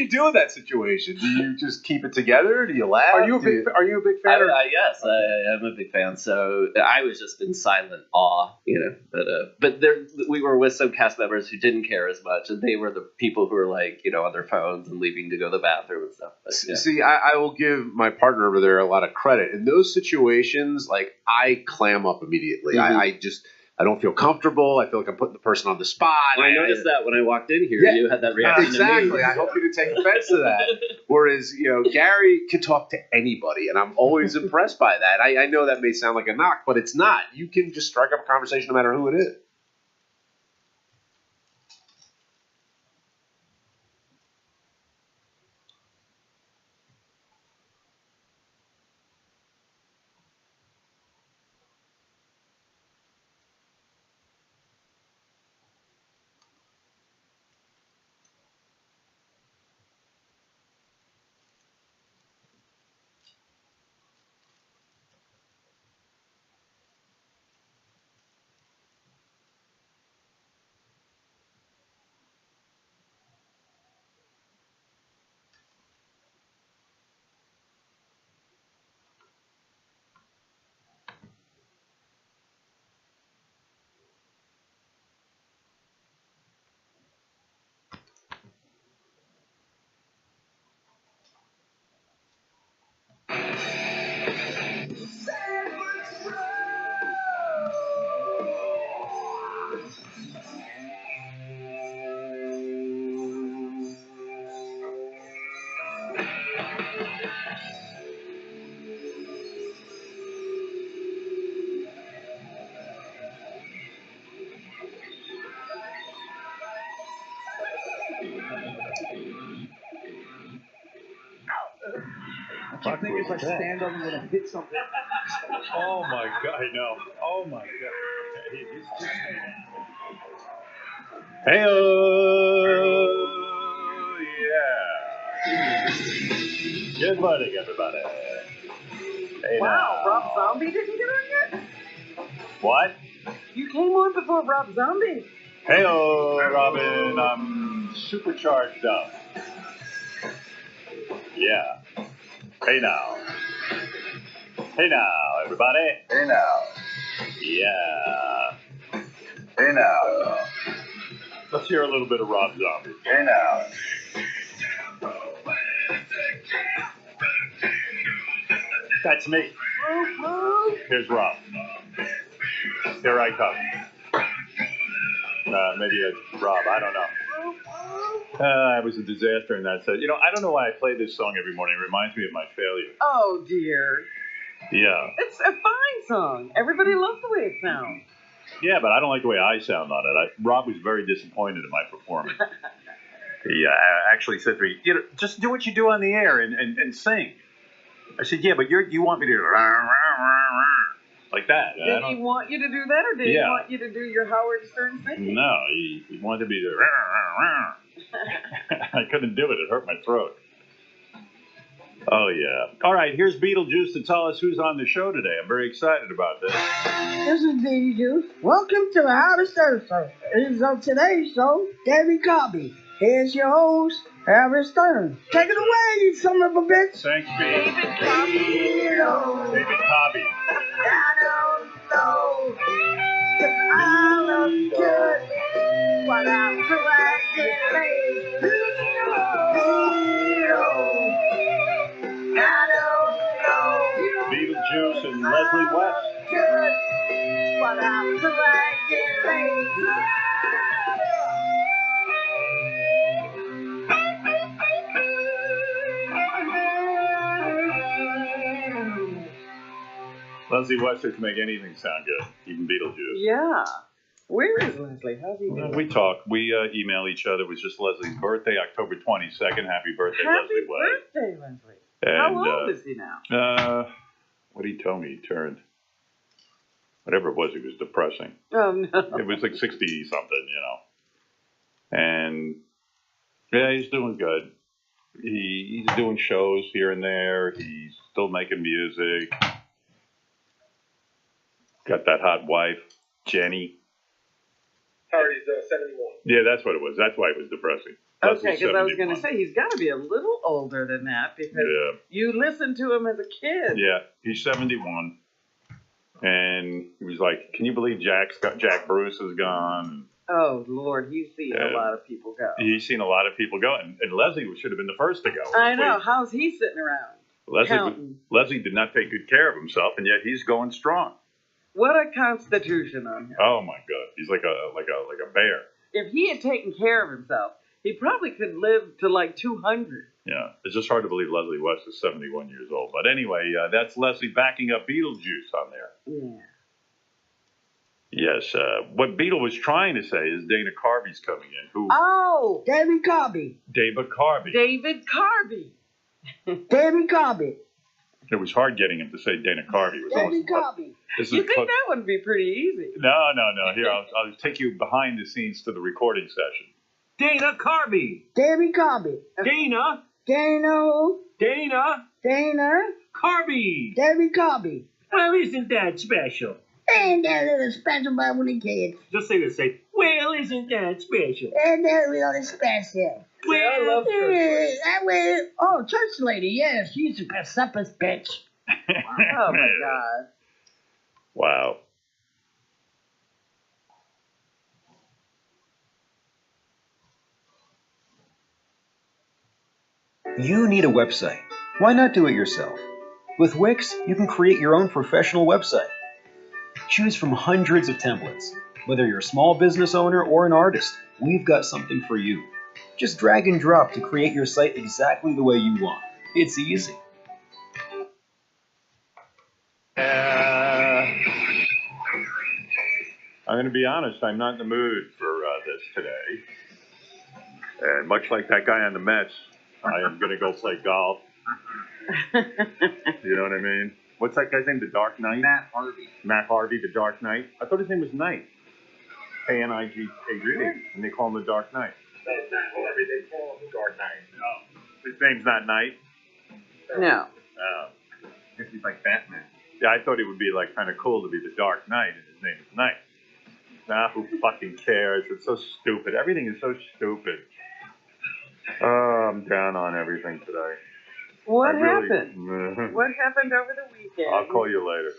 you do in that situation? Do you just keep it together? Do you laugh? Are you a big fan? Yes, I am a big fan. So I was just in silent awe, But we were with some cast members who didn't care as much, and they were the people who were like, on their phones and leaving to go to the bathroom and stuff. But, yeah. See, I will give my partner over there a lot of credit. In those situations, like, I clam up immediately. Mm-hmm. I don't feel comfortable. I feel like I'm putting the person on the spot. I noticed that when I walked in here, you had that reaction. Exactly. To me. I hope you didn't take offense to that. Whereas, Gary can talk to anybody, and I'm always impressed by that. I know that may sound like a knock, but it's not. You can just strike up a conversation no matter who it is. I think if I stand up, I'm going to hit something. Oh my God! I know. Oh my God! Hey, yeah. Good morning, everybody. Hey, wow, Rob Zombie didn't get on yet? What? You came on before Rob Zombie. Hey, Robin. I'm supercharged up. Yeah. Hey now. Hey now, everybody. Hey now. Yeah. Hey now. Let's hear a little bit of Rob Zombie. Hey now. That's me. Here's Rob. Here I come. Maybe it's Rob. I don't know. I was a disaster in that set. I don't know why I play this song every morning. It reminds me of my failure. Oh, dear. Yeah. It's a fine song. Everybody loves the way it sounds. Yeah, but I don't like the way I sound on it. Rob was very disappointed in my performance. He actually said to me, just do what you do on the air and sing. I said, yeah, but you want me to do like that. Did he want you to do that, or did he want you to do your Howard Stern singing? No, he wanted me to. I couldn't do it. It hurt my throat. Oh, yeah. All right, here's Beetlejuice to tell us who's on the show today. I'm very excited about this. This is Beetlejuice. Welcome to the Howard Stern Show. It is on today's show, David Cobby. Here's your host, Howard Stern. Take it away, you son of a bitch. Thanks, Pete. David Cobby. David Cobby. I don't know, but I look good when I'm practicing. I don't know. Beetlejuice and Leslie West. Good when I'm practicing. Leslie West can make anything sound good, even Beetlejuice. Yeah. Where is Leslie? How's he doing? We talk. We email each other. It was just Leslie's birthday, October 22nd. Happy birthday, Leslie West. Happy birthday, Leslie. And, how old is he now? What did he tell me? He turned, whatever it was, he was depressing. Oh, no. It was like 60-something, And, yeah, he's doing good. He's doing shows here and there. He's still making music. Got that hot wife, Jenny. Hardy's 71. Yeah, that's what it was. That's why it was depressing. Okay, because I was 71. going to say he's got to be a little older than that because you listened to him as a kid. Yeah, he's 71. And he was like, can you believe Jack Bruce is gone? Oh, Lord, he's seen a lot of people go. He's seen a lot of people go. And Leslie should have been the first to go. I know. How's he sitting around? Leslie did not take good care of himself, and yet he's going strong. What a constitution on him. Oh, my God. He's like a bear. If he had taken care of himself, he probably could live to like 200. Yeah, it's just hard to believe Leslie West is 71 years old. But anyway, that's Leslie backing up Beetlejuice on there. Yeah. Yes, what Beetle was trying to say is Dana Carvey's coming in. Who? Oh! David Carby. David Carvey. David Carby. David Carby. It was hard getting him to say Dana Carvey. It was David Carby. You think that would be pretty easy? No. Here, I'll take you behind the scenes to the recording session. Dana Carvey. David Carby. Dana. Dana. Dana. Dana. Carvey. David Carby. Well, isn't that special? Ain't that little special about when the kids? Just say this. Say, well, isn't that special? Ain't that really special? Well, I love church. Oh, church lady, yeah, she's the best suppers bitch. Oh, my God. Wow. You need a website. Why not do it yourself? With Wix, you can create your own professional website. Choose from hundreds of templates. Whether you're a small business owner or an artist, we've got something for you. Just drag and drop to create your site exactly the way you want. It's easy. I'm going to be honest, I'm not in the mood for this today. And much like that guy on the Mets, I am going to go play golf. You know what I mean? What's that guy's name? The Dark Knight? Matt Harvey. Matt Harvey, the Dark Knight. I thought his name was Knight. K-N-I-G-H-T. And they call him the Dark Knight. No, Matt Harvey, they call him the Dark Knight. No. His name's not Knight? No. Oh. If he's like Batman. Yeah, I thought it would be like kind of cool to be the Dark Knight, and his name is Knight. Nah, who fucking cares? It's so stupid. Everything is so stupid. Oh, I'm down on everything today. What happened? What happened over the weekend? I'll call you later.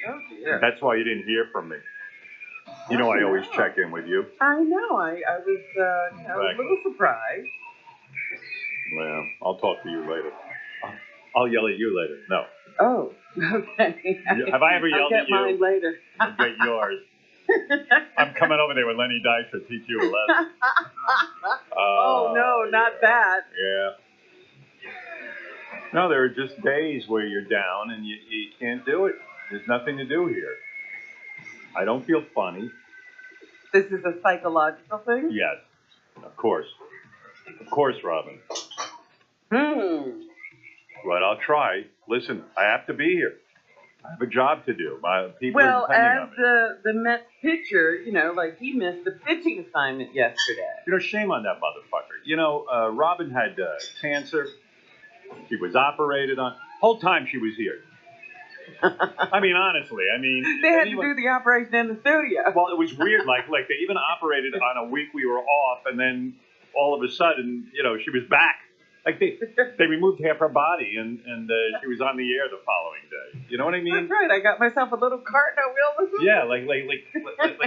Oh, dear. That's why you didn't hear from me. You know I always check in with you. I know. I was a little surprised. Well, I'll talk to you later. I'll yell at you later. No. Oh, okay. Have I ever yelled I'll at get mine later. I'll get yours. I'm coming over there with Lenny Dykstra to teach you a lesson. Oh, no, not that. Yeah. No, there are just days where you're down and you can't do it. There's nothing to do here. I don't feel funny. This is a psychological thing? Yes, of course. Of course, Robin. But I'll try. Listen, I have to be here. I have a job to do. My people are depending on me. The Mets pitcher, he missed the pitching assignment yesterday. Shame on that motherfucker. Robin had cancer. She was operated on. Whole time she was here. I mean, honestly, they had to do the operation in the studio. Well, it was weird. Like they even operated on a week we were off, and then all of a sudden, she was back. Like they removed half her body, and she was on the air the following day. You know what I mean? That's right. I got myself a little cart on wheels. Yeah, like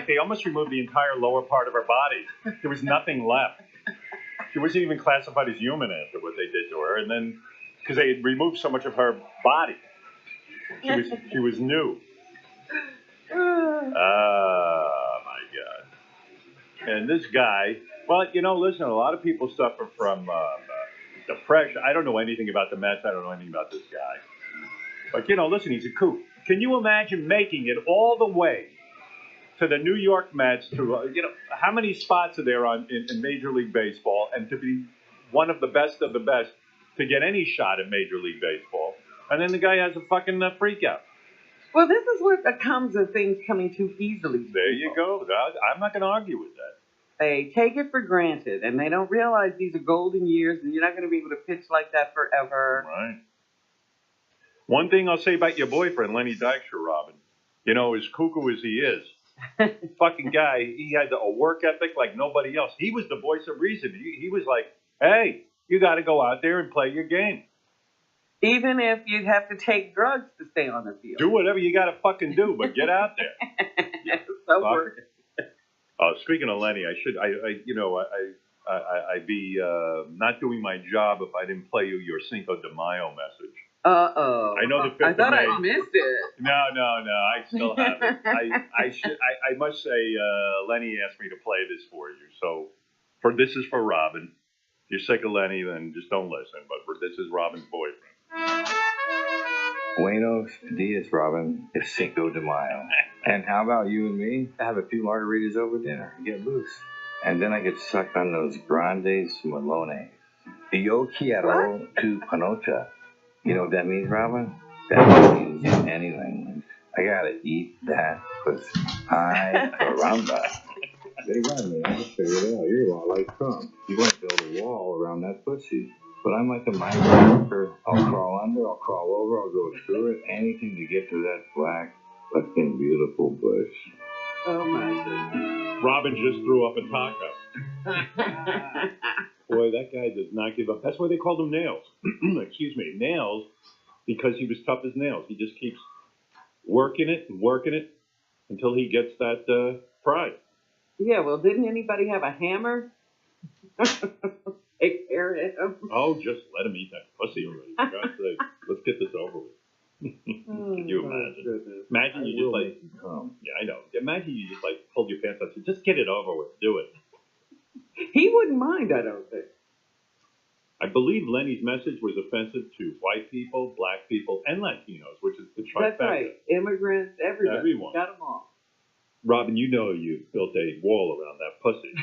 they almost removed the entire lower part of her body. There was nothing left. She wasn't even classified as human after what they did to her, and then because they had removed so much of her body, she was new. Oh my God! And this guy, well, listen, a lot of people suffer from depression. I don't know anything about the Mets. I don't know anything about this guy. But listen, he's a kook. Can you imagine making it all the way to the New York Mets? To how many spots are there in Major League Baseball, and to be one of the best to get any shot at Major League Baseball, and then the guy has a fucking freak out. Well, this is what comes of things coming too easily. There you go. I'm not going to argue with that. They take it for granted, and they don't realize these are golden years, and you're not going to be able to pitch like that forever. Right. One thing I'll say about your boyfriend, Lenny Dykstra, Robin, as cuckoo as he is, Fucking guy, he had a work ethic like nobody else. He was the voice of reason. He was like, hey, you got to go out there and play your game. Even if you have to take drugs to stay on the field. Do whatever you got to fucking do, but get out there. So work it. Speaking of Lenny, I'd be not doing my job if I didn't play you your Cinco de Mayo message. Uh-oh. I know the 5th I thought of May. I missed it. No, I still have it. I must say, Lenny asked me to play this for you. So, this is for Robin. If you're sick of Lenny, then just don't listen. But this is Robin's boyfriend. Buenos dias, Robin. It's Cinco de Mayo. And how about you and me? Have a few margaritas over dinner. Get loose. And then I get sucked on those grandes malones. Yo quiero tu panocha. You know what that means, Robin? That means in any language. I gotta eat that pussy. Ay, caramba. They run me. I just figured it out. You're a lot like Trump. You want to build a wall around that pussy. But I'm like a migrant worker. I'll crawl under, I'll crawl over, I'll go through it. Anything to get to that black, fucking beautiful bush. Oh my goodness. Robin just threw up a taco. Boy, that guy does not give up. That's why they called him Nails. Excuse me, Nails, because he was tough as nails. He just keeps working it until he gets that prize. Yeah, well, didn't anybody have a hammer? Take care of him. Oh, just let him eat that pussy already. For God's sake. Let's get this over with. Can you imagine? Imagine you just like, yeah, I know. Imagine you just like pulled your pants up and said, just get it over with. Do it. He wouldn't mind, I don't think. I believe Lenny's message was offensive to white people, black people, and Latinos, which is the trifecta. That's right. Immigrants, everybody. Everyone. Got them all. Robin, you know you built a wall around that pussy.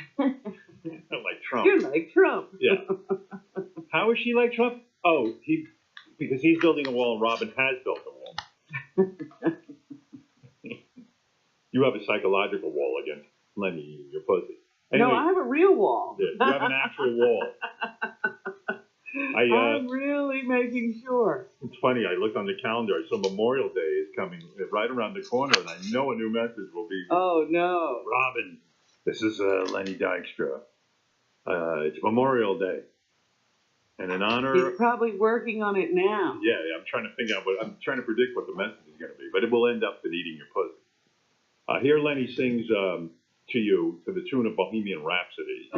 Like Trump. You're like Trump. Yeah. How is she like Trump? Oh, because he's building a wall and Robin has built a wall. You have a psychological wall against Lenny, your pussy. Anyway, No, I have a real wall. Yeah, you have an actual wall. I'm really making sure. It's funny, I looked on the calendar, I saw Memorial Day is coming right around the corner, and I know a new message will be. Oh, no. Robin, this is Lenny Dykstra. It's Memorial Day. And in honor... He's probably working on it now. Yeah, I'm trying to figure out I'm trying to predict what the message is going to be, but it will end up in eating your pussy. Here Lenny sings to you to the tune of Bohemian Rhapsody.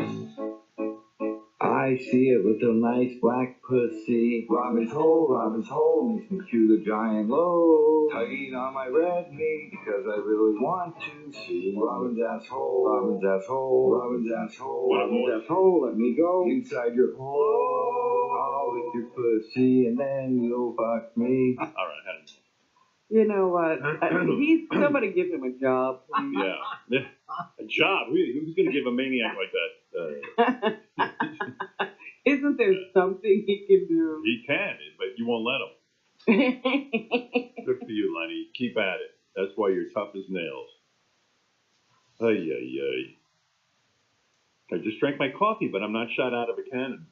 I see a little nice black pussy. Robin's hole makes me chew the giant load. Tugging on my red meat because I really want to see Robin's asshole. Robin's asshole. Robin's asshole. Robin's asshole. Let me go inside your hole. I'll lick your pussy and then you'll fuck me. All right, You know what? Somebody give him a job, please. Yeah. A job? Who's going to give a maniac like that? Isn't there something he can do? He can, but you won't let him. Good for you, Lenny. Keep at it. That's why you're tough as nails. Ay. I just drank my coffee, but I'm not shot out of a cannon.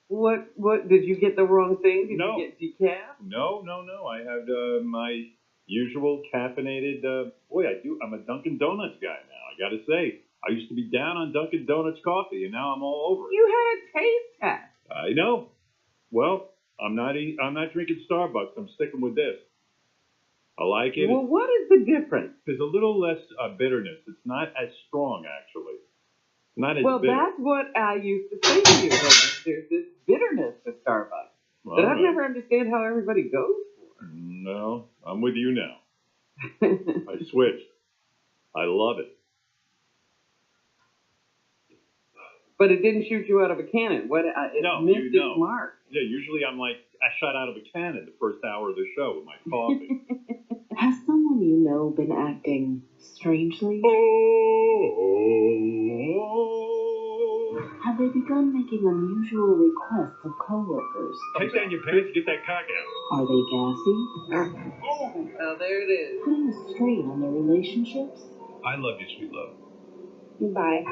What, did you get the wrong thing? Did No. you get decaf? No. I had my usual caffeinated, I'm a Dunkin' Donuts guy now. I got to say, I used to be down on Dunkin' Donuts coffee, and now I'm all over it. You had a taste test. I know. Well, I'm not drinking Starbucks. I'm sticking with this. I like it. Well, what is the difference? There's a little less bitterness. It's not as strong, actually. Not as Well, bitter. that's what I used to say to you. There's this bitterness to Starbucks that I've never understood how everybody goes for. No, I'm with you now. I switched. I love it. But it didn't shoot you out of a cannon. It missed its mark. Yeah, usually I'm like, I shot out of a cannon the first hour of the show with my coffee. Has someone you know been acting strangely? Have they begun making unusual requests of coworkers? Take down your pants and get that cock out. Are they gassy? Oh, there it is. Putting a strain on their relationships? I love you, sweet love. Bye.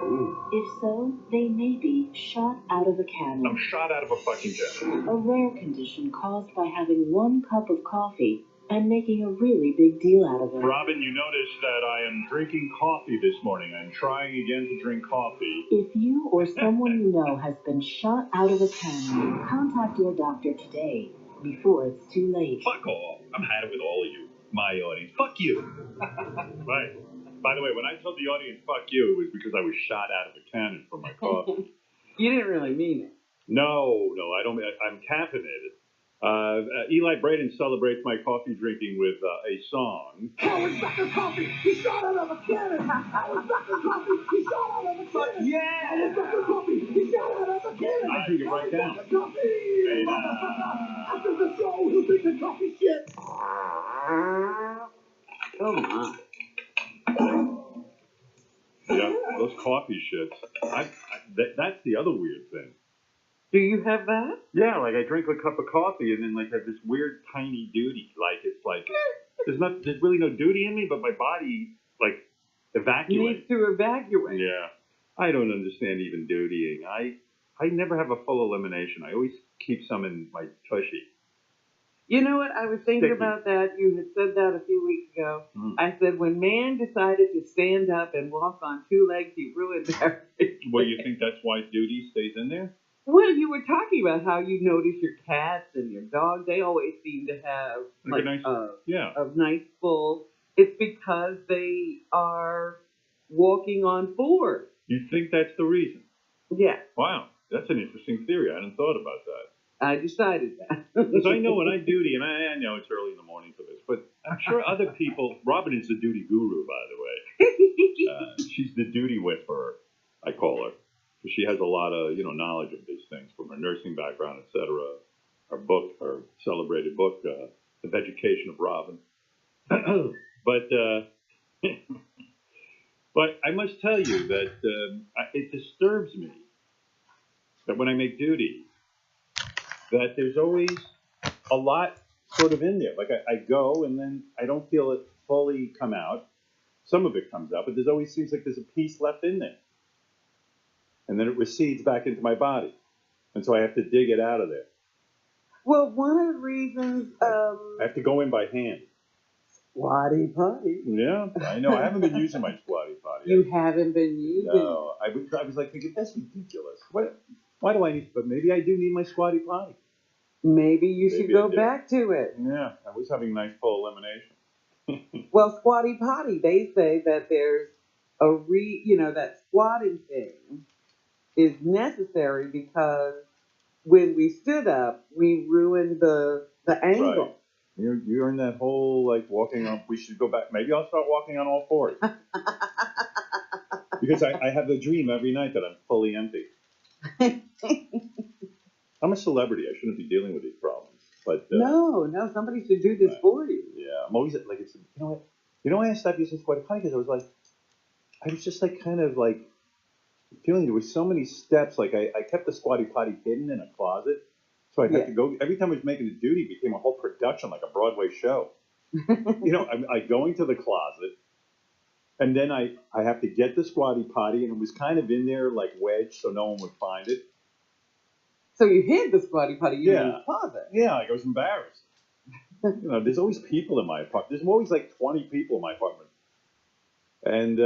Ooh. If so, they may be shot out of a cannon. I'm shot out of a fucking cannon. A rare condition caused by having 1 cup of coffee and making a really big deal out of it. Robin, you notice that I am drinking coffee this morning. I'm trying again to drink coffee. If you or someone you know has been shot out of a cannon, contact your doctor today before it's too late. Fuck off. I'm had it with all of you. My audience. Fuck you. Right. By the way, when I told the audience fuck you, it was because I was shot out of a cannon from my coffee. You didn't really mean it. No, I don't. I'm caffeinated. Eli Braden celebrates my coffee drinking with a song. Howard Becker Coffee, he shot out of a cannon. Howard Becker Coffee, he shot out of a cannon. Yeah. Howard Becker Coffee, he shot out of a cannon. I drink it right down. Coffee. Hey, After the show, he'll drink the coffee shit. Oh my. Yeah, those coffee shits. That's the other weird thing. Do you have that? Yeah, like I drink a cup of coffee and then like have this weird tiny duty. Like it's like there's really no duty in me, but my body like evacuates. Needs to evacuate. Yeah, I don't understand even dutying. I never have a full elimination. I always keep some in my tushy. You know what? I was thinking Sticky. about that. You had said that a few weeks ago. I said, when man decided to stand up and walk on two legs, he ruined everything. Well, you think that's why duty stays in there? Well, you were talking about how you notice your cats and your dog. They always seem to have Like a nice, a nice full. It's because they are walking on fours. You think that's the reason? Yeah, Wow, that's an interesting theory. I hadn't thought about that. I decided that. Because I know when I duty, and I know it's early in the morning for this, but I'm sure other people. Robin is the duty guru, by the way. She's the duty whisperer, I call her, because she has a lot of knowledge of these things from her nursing background, etc. Her book, her celebrated book, The Education of Robin. But I must tell you that it disturbs me that when I make duty, that there's always a lot sort of in there. Like I go and then I don't feel it fully come out. Some of it comes out, but there's always seems like there's a piece left in there. And then it recedes back into my body. And so I have to dig it out of there. Well, one of the reasons... I have to go in by hand. Squatty potty. Yeah, I know. I haven't been using my squatty potty. You haven't been using No, I was like thinking, that's ridiculous. Why do I need, but maybe I do need my squatty potty. Maybe you should Maybe go I do. back to it. Yeah, I was having nice full elimination. Well, squatty potty, they say that there's that squatting thing is necessary because when we stood up, we ruined the angle. Right. You're in that whole, like, walking on, we should go back. Maybe I'll start walking on all fours. Because I have the dream every night that I'm fully empty. I'm a celebrity. I shouldn't be dealing with these problems. But No, somebody should do this for you. yeah, I'm always like, it's, what? I stopped using squatty potty because I was just like kind of like feeling there was so many steps. Like I kept the squatty potty hidden in a closet. So I had to go, every time I was making a duty, it became a whole production, like a Broadway show. I go into the closet, and then I have to get the squatty potty, and it was kind of in there, like wedged, so no one would find it. So you hid the squatty potty in the closet. Yeah, I was embarrassed. There's always people in my apartment. There's always like 20 people in my apartment. And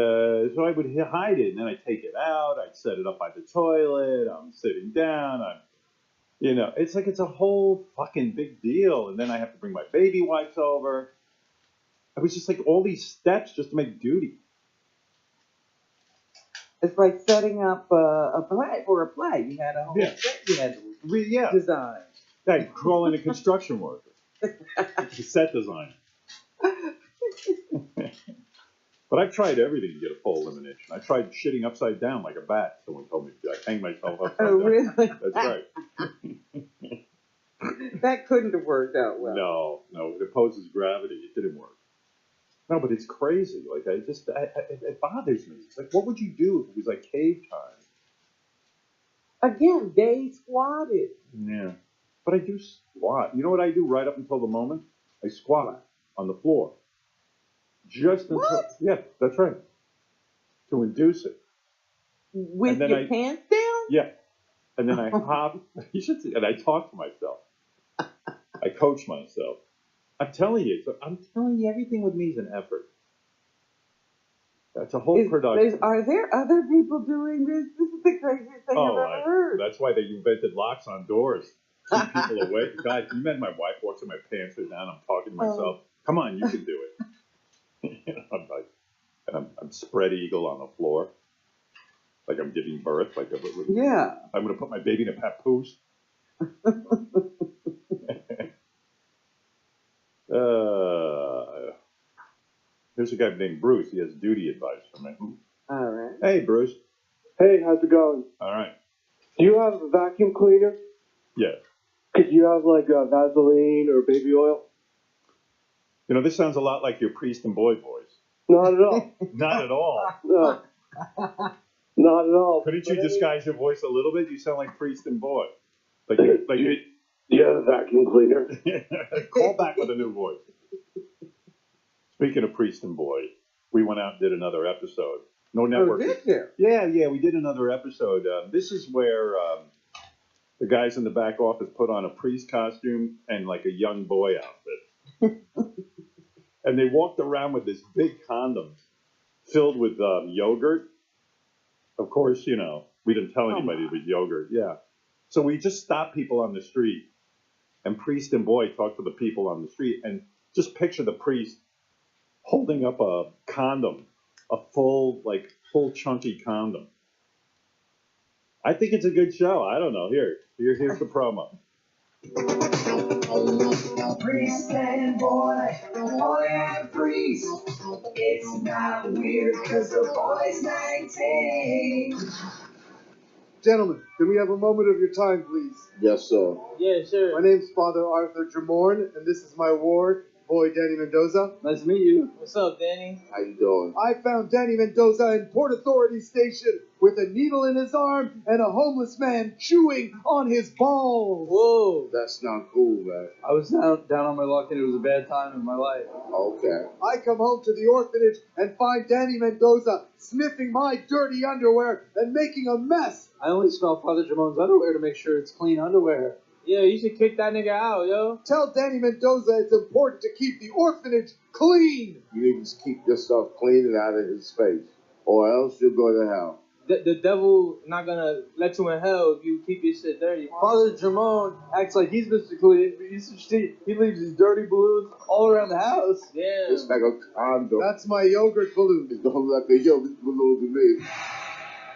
so I would hide it, and then I'd take it out, I'd set it up by the toilet, I'm sitting down, it's like it's a whole fucking big deal. And then I have to bring my baby wipes over. It was just like all these steps just to make duty. It's like setting up a play for a play. You had a whole set you had to design. I'd call in a construction worker. It's a set designer. But I've tried everything to get a full elimination. I tried shitting upside down like a bat. Someone told me I hang myself upside down. Oh, really? That's right. That couldn't have worked out well. No, it opposes gravity. It didn't work. No, but it's crazy. Like, it bothers me. It's like, what would you do if it was like cave time? Again, they squatted. Yeah. But I do squat. You know what I do right up until the moment? I squat on the floor. Just until, yeah, that's right. To induce it. With your pants down? Yeah. And then I hop. You should see. And I talk to myself. I coach myself. I'm telling you, everything with me is an effort. That's a whole production. Are there other people doing this? This is the craziest thing I've ever heard. That's why they invented locks on doors. Keep people away. Guys, you met my wife walks in my pants are down. I'm talking to myself. Come on, you can do it. I'm spread eagle on the floor, like I'm giving birth. Yeah. I'm gonna put my baby in a papoose. Here's a guy named Bruce. He has duty advice for me. All right. Hey, Bruce. Hey, how's it going? All right. Do you have a vacuum cleaner? Yeah. Could you have like Vaseline or baby oil? You know, this sounds a lot like your Priest and Boy voice. Not at all. Not at all. No. Not at all. Couldn't you disguise your voice a little bit? You sound like Priest and Boy. Do you have a vacuum cleaner? Call back with a new voice. Speaking of Priest and Boy, we went out and did another episode. No network. Oh, did you? Yeah, we did another episode. This is where the guys in the back office put on a priest costume and like a young boy outfit. And they walked around with this big condom filled with yogurt. Of course, you know, we didn't tell anybody it was yogurt. Yeah. So we just stopped people on the street, and Priest and Boy talked to the people on the street, and just picture the priest holding up a condom, a full chunky condom. I think it's a good show. I don't know. Here's the promo. Priest and boy and priest. It's not weird because the boy's 19. Gentlemen, can we have a moment of your time, please? Yes, sir. Yeah, sure. My name's Father Arthur Jamorn, and this is my ward, boy Danny Mendoza. Nice to meet you. What's up, Danny? How you doing? I found Danny Mendoza in Port Authority Station with a needle in his arm and a homeless man chewing on his balls. Whoa. That's not cool, man. I was down on my luck and it was a bad time in my life. Okay. I come home to the orphanage and find Danny Mendoza sniffing my dirty underwear and making a mess. I only smell Father Jamon's underwear to make sure it's clean underwear. Yeah, you should kick that nigga out, yo. Tell Danny Mendoza it's important to keep the orphanage clean. You need to keep your stuff clean and out of his face, or else you'll go to hell. The devil not gonna let you in hell if you keep your shit dirty. Father Jamon acts like he's Mr. Clean. He leaves these dirty balloons all around the house. Yeah. It's like a condom. That's my yogurt balloon. It don't look like a yogurt balloon to me.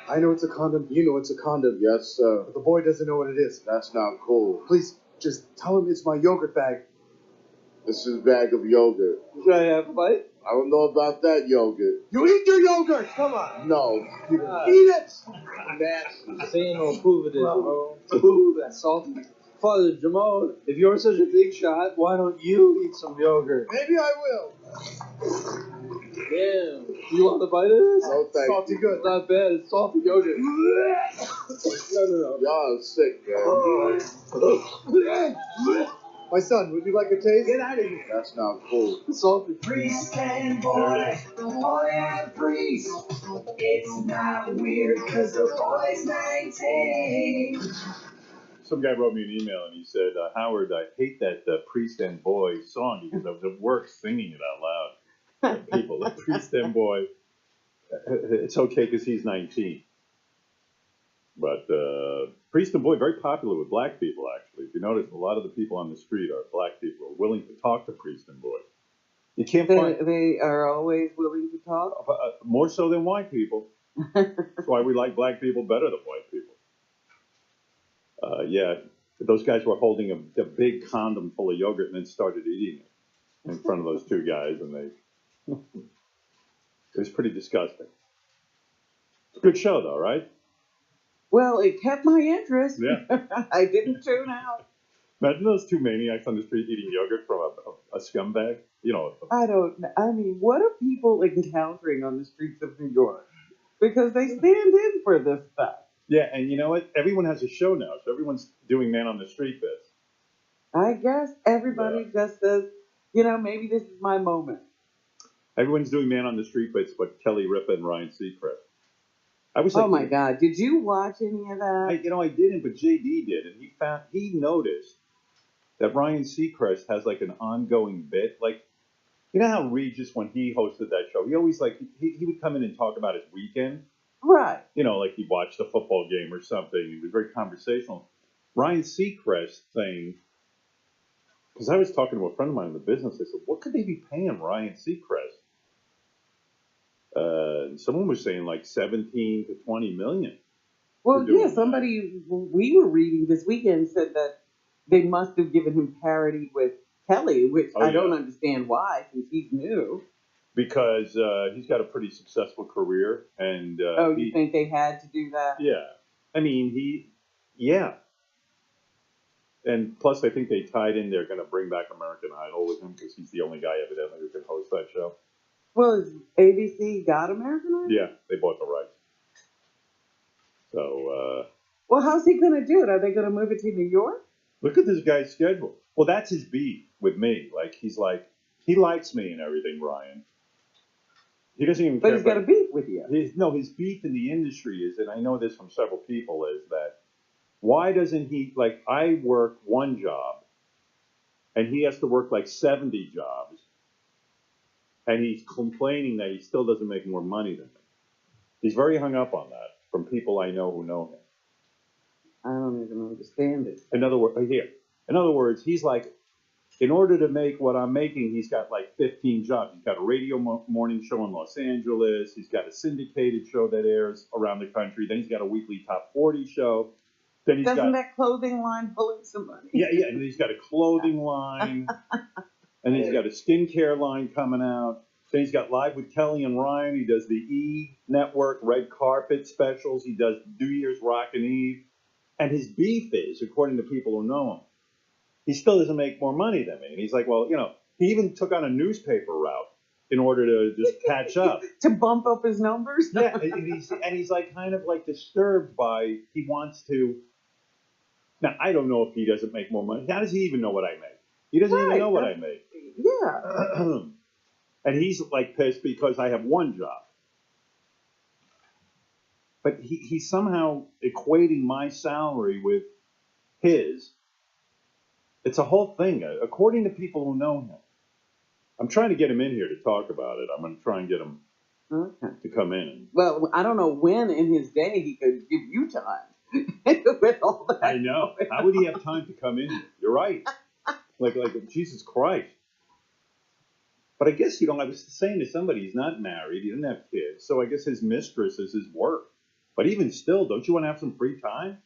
I know it's a condom. You know it's a condom. Yes, sir. But the boy doesn't know what it is. That's not cool. Please, just tell him it's my yogurt bag. This is a bag of yogurt. Should I have a bite? I don't know about that yogurt. You eat your yogurt! Come on! No. Eat it! Nasty. Saying no approve of this, bro. Ooh, that's salty. Father Jamon, if you're such a big shot, why don't you eat some yogurt? Maybe I will. Damn. You want the bite of this? No, thank Salty you. good. It's not bad. It's salty yogurt. No. Y'all are sick, man. My son, would you like a taste? Get out of here. That's not cool. Salty. Priest and boy and priest. It's not weird because the boy's 19. Some guy wrote me an email and he said, Howard, I hate that Priest and Boy song because I was at work singing it out loud. People, the Priest and Boy, it's okay because he's 19. But Priest and Boy, very popular with black people, actually. If you notice, a lot of the people on the street are black people, are willing to talk to Priest and Boy. You can't find... They are always willing to talk? More so than white people. That's why we like black people better than white people. Yeah, those guys were holding a big condom full of yogurt and then started eating it in front of those two guys, and it was pretty disgusting. It's a good show, though, right? Well, it kept my interest. Yeah. I didn't tune out. Imagine those two maniacs on the street eating yogurt from a scumbag. You know. I mean, what are people encountering on the streets of New York? Because they stand in for this stuff. Yeah, and you know what? Everyone has a show now, so everyone's doing man on the street bits. I guess everybody just says, maybe this is my moment. Everyone's doing man on the street bits, but Kelly Ripa and Ryan Seacrest. Oh my God! Did you watch any of that? I didn't, but JD did, and he noticed that Ryan Seacrest has like an ongoing bit. Like, you know how Regis, when he hosted that show, he always like, he would come in and talk about his weekend. Right. You know, like he'd watch the football game or something. He was very conversational. Ryan Seacrest thing, because I was talking to a friend of mine in the business, I said, what could they be paying Ryan Seacrest? Someone was saying like 17 to 20 million. Well, yeah, somebody we were reading this weekend said that they must have given him parity with Kelly, which I don't understand why, since he's new. Because he's got a pretty successful career, and you think they had to do that? Yeah, I mean and plus I think they tied in. They're going to bring back American Idol with him because he's the only guy evidently who can host that show. Well, has ABC got American Idol? Yeah, they bought the rights. So. Well, how's he going to do it? Are they going to move it to New York? Look at this guy's schedule. Well, that's his beef with me. Like he's like, he likes me and everything, Ryan. He doesn't even care. But he's got a beef with you. His beef in the industry is, and I know this from several people, is that why doesn't he, like, I work one job and he has to work like 70 jobs and he's complaining that he still doesn't make more money than me. He's very hung up on that from people I know who know him. I don't even understand it. In other words, he's like, in order to make what I'm making, he's got like 15 jobs. He's got a radio morning show in Los Angeles. He's got a syndicated show that airs around the country. Then he's got a weekly top 40 show. Then he's Doesn't that clothing line pull in some money? Yeah. And then he's got a clothing line. And then he's got a skincare line coming out. Then he's got Live with Kelly and Ryan. He does the E! Network red carpet specials. He does New Year's Rockin' Eve. And his beef is, according to people who know him, he still doesn't make more money than me. And he's like, well, you know, he even took on a newspaper route in order to just catch up. To bump up his numbers? Yeah, and he's like kind of like disturbed by, he wants to, now I don't know if he doesn't make more money. How does he even know what I make? He doesn't even know what I make. Yeah. And he's like pissed because I have one job. But he's somehow equating my salary with his. It's a whole thing, according to people who know him. I'm trying to get him in here to talk about it. I'm going to try and get him to come in. Well, I don't know when in his day he could give you time with all that. I know. How would he have time to come in here? You're right. Like Jesus Christ. But I guess, you know, I was saying to somebody, he's not married, he doesn't have kids, so I guess his mistress is his work. But even still, don't you want to have some free time?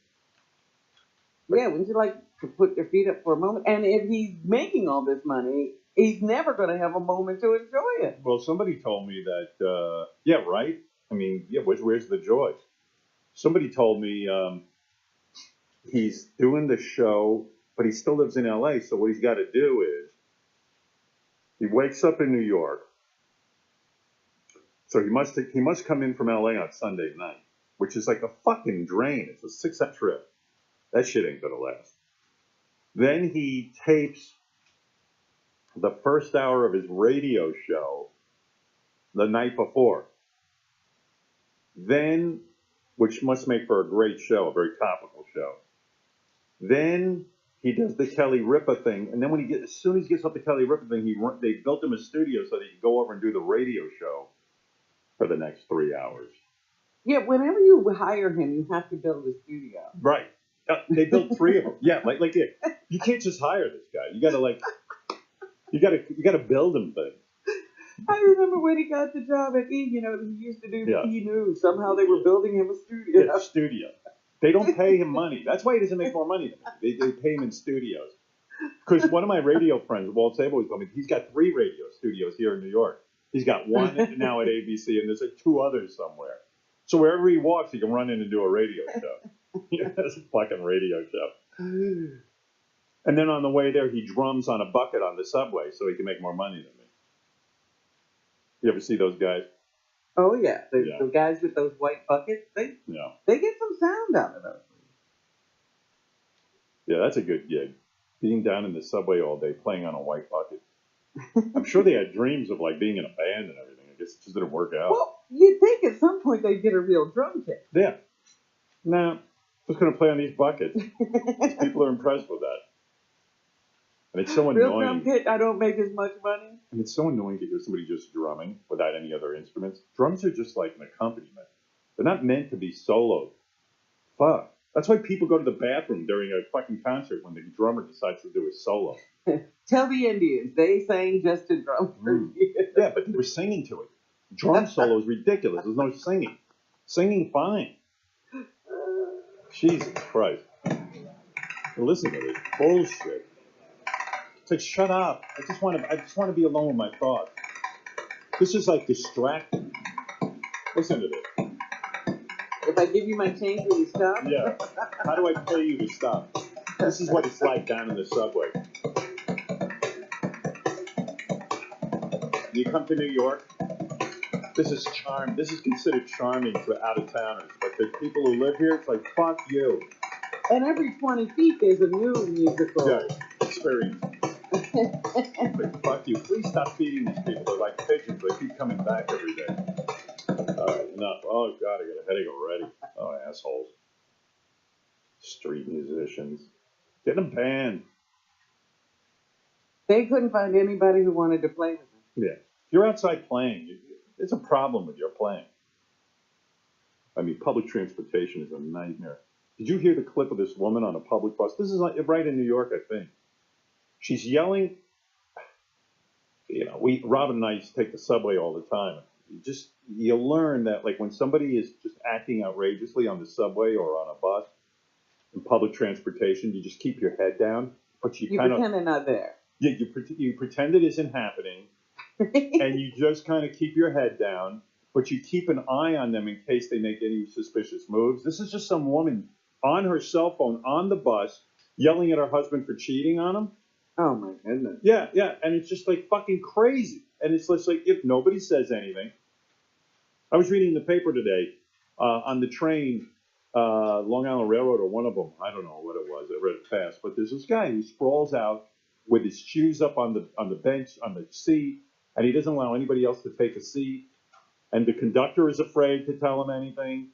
Yeah, wouldn't you like to put your feet up for a moment? And if he's making all this money, he's never going to have a moment to enjoy it. Well, somebody told me that, yeah, right? I mean, yeah, where's the joy? Somebody told me he's doing the show, but he still lives in L.A., so what he's got to do is he wakes up in New York, so he must come in from L.A. on Sunday night, which is like a fucking drain. It's a 6-hour trip. That shit ain't gonna last. Then he tapes the first hour of his radio show the night before. Then, which must make for a great show, a very topical show. Then he does the Kelly Ripa thing, and then as soon as he gets off the Kelly Ripa thing, they built him a studio so that he could go over and do the radio show for the next 3 hours. Yeah, whenever you hire him, you have to build a studio. Right. They built 3 of them. Yeah, like you can't just hire this guy. You gotta build him things. I remember when he got the job at E! You know, he used to do the E! News. Somehow they were building him a studio. Yeah, studio. They don't pay him money. That's why he doesn't make more money than me. They pay him in studios. Because one of my radio friends, Walt Sable, always told me he's got 3 radio studios here in New York. He's got one now at ABC, and there's like 2 others somewhere. So wherever he walks, he can run in and do a radio show. He has a fucking radio show. And then on the way there, he drums on a bucket on the subway so he can make more money than me. You ever see those guys? Oh, yeah. The guys with those white buckets, they get some sound out of those. Yeah, that's a good gig. Being down in the subway all day playing on a white bucket. I'm sure they had dreams of like being in a band and everything. I guess it just didn't work out. Well, you'd think at some point they'd get a real drum kit. Yeah. No, just going to play on these buckets. People are impressed with that. And it's so Real annoying. drum kit, I don't make as much money. And it's so annoying to hear somebody just drumming without any other instruments. Drums are just like an accompaniment. They're not meant to be soloed. Fuck. That's why people go to the bathroom during a fucking concert when the drummer decides to do a solo. Tell the Indians, they sang just to drum for you. Yeah, but they were singing to it. Drum solo is ridiculous. There's no singing. Singing, fine. Jesus Christ. Listen to this bullshit. It's like, shut up. I just want to be alone with my thoughts. This is like distracting. Listen to this. If I give you my change, will you stop? Yeah. How do I pay you to stop? This is what it's like down in the subway. You come to New York, this is considered charming to out-of-towners. But the people who live here, it's like, fuck you. And every 20 feet, there's a new musical. Yeah, experience. Like, fuck you. Please stop feeding these people. They're like pigeons. They keep coming back every day. All right, enough. Oh, God, I got a headache already. Oh, assholes. Street musicians. Get them banned. They couldn't find anybody who wanted to play with them. Yeah. If you're outside playing, there's a problem with your playing. I mean, public transportation is a nightmare. Did you hear the clip of this woman on a public bus? This is right in New York, I think. She's yelling. You know, Robin and I used to take the subway all the time. You learn that, like, when somebody is just acting outrageously on the subway or on a bus, in public transportation, you just keep your head down, but you kind of pretend they're not there. Yeah, you pretend it isn't happening, and you just kind of keep your head down, but you keep an eye on them in case they make any suspicious moves. This is just some woman on her cell phone on the bus yelling at her husband for cheating on him. Oh my goodness. Yeah, and it's just like fucking crazy. And it's just like, if nobody says anything. I was reading the paper today on the train, Long Island Railroad, or one of them. I don't know what it was. I read it fast, but there's this guy who sprawls out with his shoes up on the bench, on the seat, and he doesn't allow anybody else to take a seat. And the conductor is afraid to tell him anything.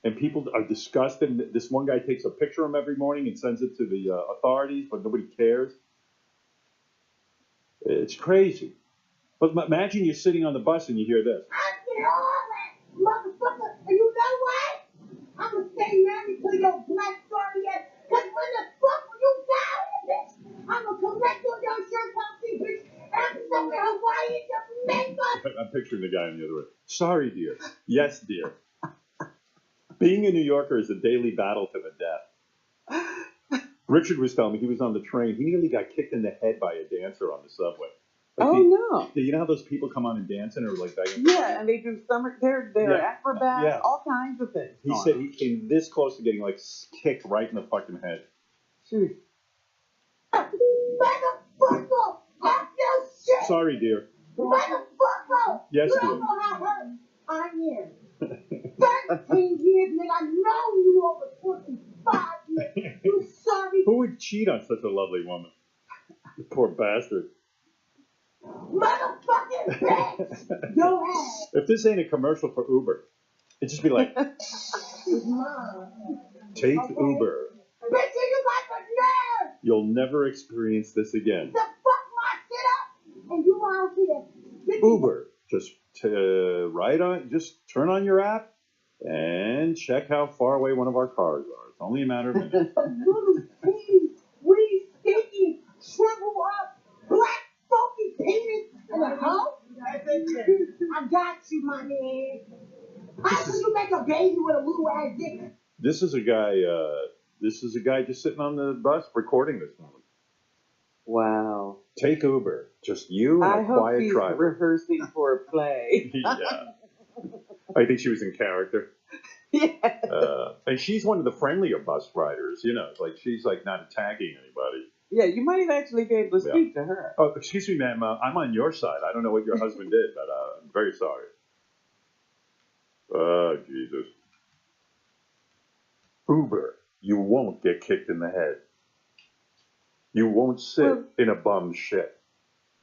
And people are disgusted. This one guy takes a picture of him every morning and sends it to the authorities, but nobody cares. It's crazy. But imagine you're sitting on the bus and you hear this. I get all that, motherfucker. And you know what? I'm going to stay married to your black sorry ass. Because when the fuck will you die, bitch? I'm going to collect all your shirt poppy, bitch. And I'm somewhere Hawaii, Jamaica. I'm picturing the guy on the other end. Sorry, dear. Yes, dear. Being a New Yorker is a daily battle to the death. Richard was telling me he was on the train. He nearly got kicked in the head by a dancer on the subway. Like no. You know how those people come on and dance and are like begging? Yeah, and they do they're acrobats, all kinds of things. He said he came this close to getting like kicked right in the fucking head. Shoot. Motherfucker, off your shit. Sorry, dear. Motherfucker. Yes, you dear. don't know how hurt I am. 13 years, nigga. I know you over 25 years. You sorry. Who would cheat on such a lovely woman? You poor bastard. Motherfucking bitch. Your ass. If this ain't a commercial for Uber, it'd just be like, take Uber. Bitch, you got the nerve. You'll never experience this again. To fuck my shit up. And you out here. Uber. Just just turn on your app and check how far away one of our cars are. It's only a matter of minutes. Little teeny, wee, stinky, shriveled up, black, funky penis and a hoe? I got you, my man. How can you make a baby with a little ass dick? This is a guy just sitting on the bus recording this moment. Wow. Take Uber. Just you and I a hope quiet he's driver. rehearsing for a play. Yeah. I think she was in character. Yeah. And she's one of the friendlier bus riders, you know, like she's like not attacking anybody. Yeah, you might actually be able to speak to her. Oh, excuse me, ma'am. I'm on your side. I don't know what your husband did, but I'm very sorry. Oh, Jesus. Uber, you won't get kicked in the head. You won't sit in a bum shit.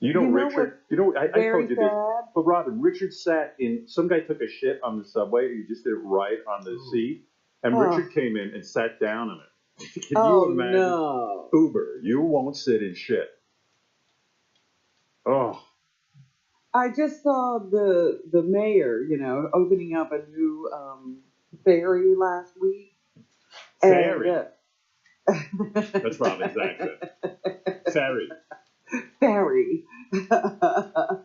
You know Richard, I told you this, but Robin, Richard sat in, some guy took a shit on the subway, he just did it right on the seat, and Richard came in and sat down on it. Can Oh you imagine? no. Uber, you won't sit in shit. Oh, I just saw the mayor, opening up a new ferry last week. ferry. And, That's Robin's accent. Ferry. ferry.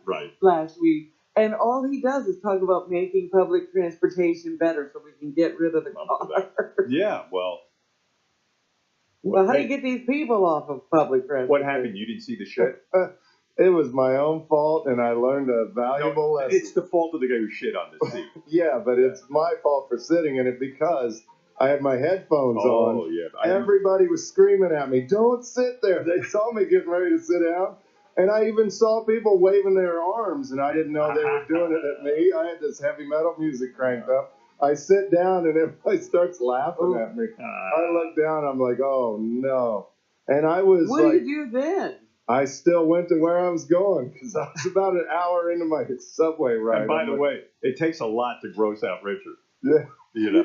Right. Last week. And all he does is talk about making public transportation better so we can get rid of the car. Yeah, well. Well, how do you get these people off of public transportation? What happened? You didn't see the shit? It was my own fault, and I learned a valuable lesson. It's the fault of the guy who shit on the seat. Yeah, but it's my fault for sitting in it because I had my headphones on. Oh, yeah. Everybody was screaming at me, "Don't sit there." They saw me getting ready to sit down. And I even saw people waving their arms, and I didn't know they were doing it at me. I had this heavy metal music cranked up. I sit down, and everybody starts laughing at me. I look down, I'm like, oh, no. And I was What do you do then? I still went to where I was going, because I was about an hour into my subway ride. And by the way, it takes a lot to gross out Richard. Yeah. You know.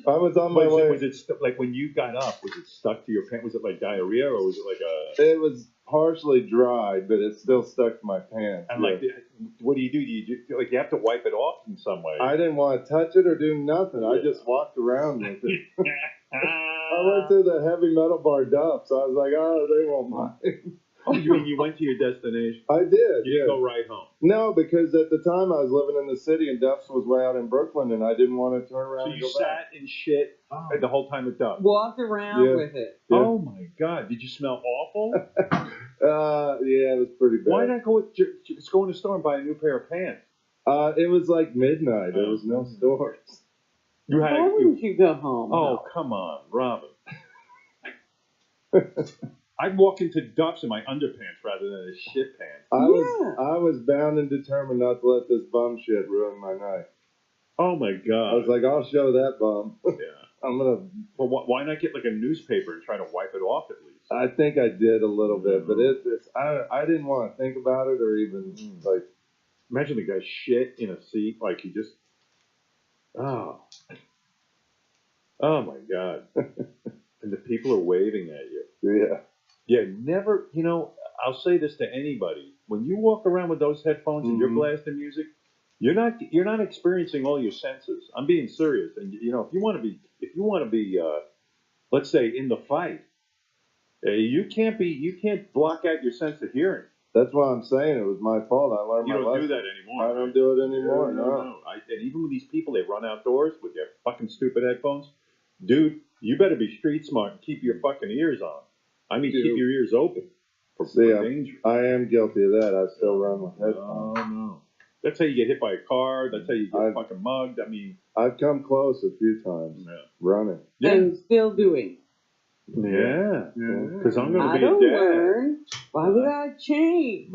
I was on my way. Was it like when you got up? Was it stuck to your pants? Was it like diarrhea, or was it like a? It was partially dried, but it still stuck to my pants. And like, what do? You like you have to wipe it off in some way? I didn't want to touch it or do nothing. I just walked around with it. I went to the heavy metal bar dump, so I was like, oh, they won't mind. Oh, you mean you went to your destination? I did. You didn't go right home. No, because at the time I was living in the city and Duff's was way out in Brooklyn, and I didn't want to turn around. So and you go back. sat in shit the whole time at Duff's? Walked around with it. Yeah. Oh my God! Did you smell awful? Yeah, it was pretty bad. Why not go? Just go in the store and buy a new pair of pants. It was like midnight. There was no stores. Why wouldn't you go home? Oh, come on, Robin. I'd walk into Duff's in my underpants rather than his shit pants. I was bound and determined not to let this bum shit ruin my night. Oh my God! I was like, I'll show that bum. Yeah. I'm gonna. Well, why not get like a newspaper and try to wipe it off at least? I think I did a little bit, but I didn't want to think about it or even like. Imagine the guy shit in a seat like he just. Oh my God! And the people are waving at you. Yeah. Yeah, never. You know, I'll say this to anybody: when you walk around with those headphones and you're blasting music, you're not experiencing all your senses. I'm being serious. And you know, if you want to be, let's say in the fight, you can't block out your sense of hearing. That's why I'm saying it was my fault. I learned You my don't lesson. do that anymore. I don't do it anymore. No. And even with these people, they run outdoors with their fucking stupid headphones. Dude, you better be street smart and keep your fucking ears on. I mean, keep your ears open for danger. I am guilty of that. I still run with headphones. Oh, no. That's how you get hit by a car. That's how you get fucking mugged. I mean, I've come close a few times running. And still doing. Yeah. Because I'm going to I be a don't dad. learn. Why would I change?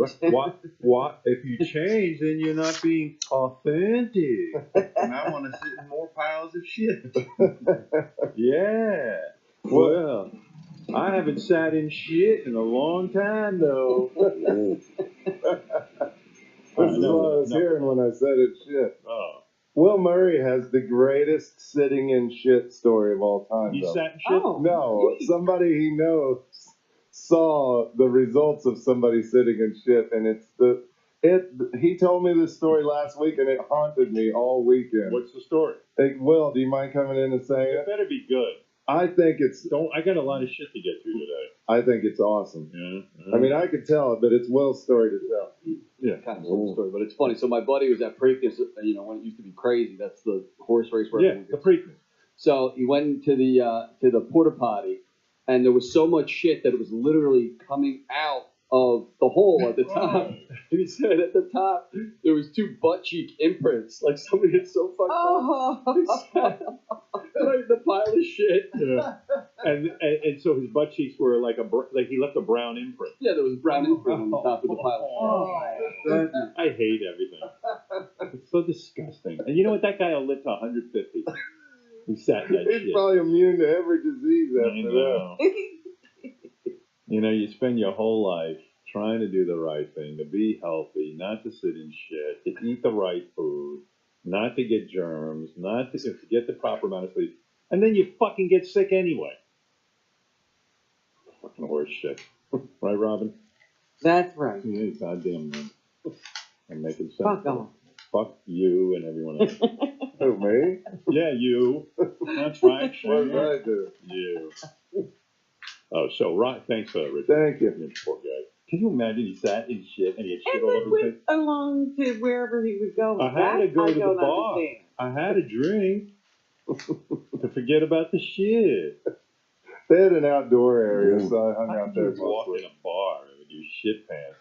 What? If you change, then you're not being authentic. And I want to sit in more piles of shit. Yeah. Well, I haven't sat in shit in a long time, though. This is what I was hearing when I said it shit. Oh. Will Murray has the greatest sitting in shit story of all time. He though. sat in shit? Oh, No, somebody he knows saw the results of somebody sitting in shit, and he told me this story last week, and it haunted me all weekend. What's the story? Hey, Will, do you mind coming in and saying It it? better be good. I think it's. I got a lot of shit to get through today. I think it's awesome. Yeah. I mean, I could tell it, but it's Will's story to tell. Yeah. Kind of a simple story, but it's funny. So my buddy was at Preakness, when it used to be crazy. That's the horse race where Yeah, the Preakness. So he went to the porta potty, and there was so much shit that it was literally coming out of the hole at the top. And he said at the top there was 2 butt cheek imprints, like somebody had so fucked up. Like the pile of shit. Yeah. And so his butt cheeks were like he left a brown imprint. Yeah, there was a brown imprint on the top of the pile. I hate everything. It's so disgusting. And you know what? That guy will live to 150. He sat in that shit. He's probably immune to every disease after that. You know, you spend your whole life trying to do the right thing, to be healthy, not to sit in shit, to eat the right food, not to get germs, not to get the proper amount of sleep, and then you fucking get sick anyway. Fucking horse shit. Right, Robin? That's right. Yeah, goddamn man. I'm making sense. Fuck off. Fuck you and everyone else. Who, me? Yeah, you. That's right. What did I do? You. Oh, so right. Thanks, Richard. Thank you. Poor guy. Can you imagine he sat in shit and he had shit And all then over his face? went along to wherever he was going. I had to go That to the don't bar. understand. I had a drink to forget about the shit. They had an outdoor area, so I hung out there. Walk in a bar with your shit pants.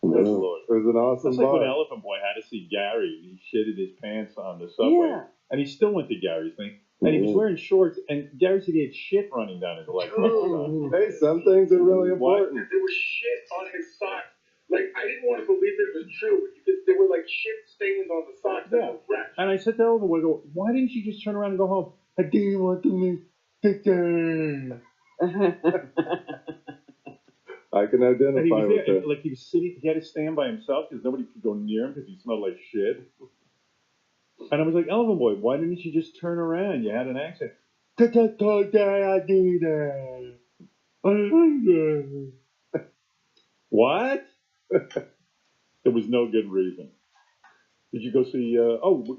Good Lord. It was an awesome That's like bar. when Elephant Boy had to see Gary. He shitted his pants on the subway. Yeah. And he still went to Gary's thing. And he was wearing shorts, and Gary said he had shit running down his leg. Hey, some things are really important. There was shit on his socks. Like, I didn't want to believe it was true. There were like shit stains on the socks that were fresh. And I said to Elephant Boy, I go, why didn't you just turn around and go home? I didn't want to miss picture. I can And he identify was with there, that. like he was sitting, he had to stand by himself because nobody could go near him because he smelled like shit. And I was like, Elephant Boy, why didn't you just turn around? You had an accent. What? There was no good reason. Did you go see?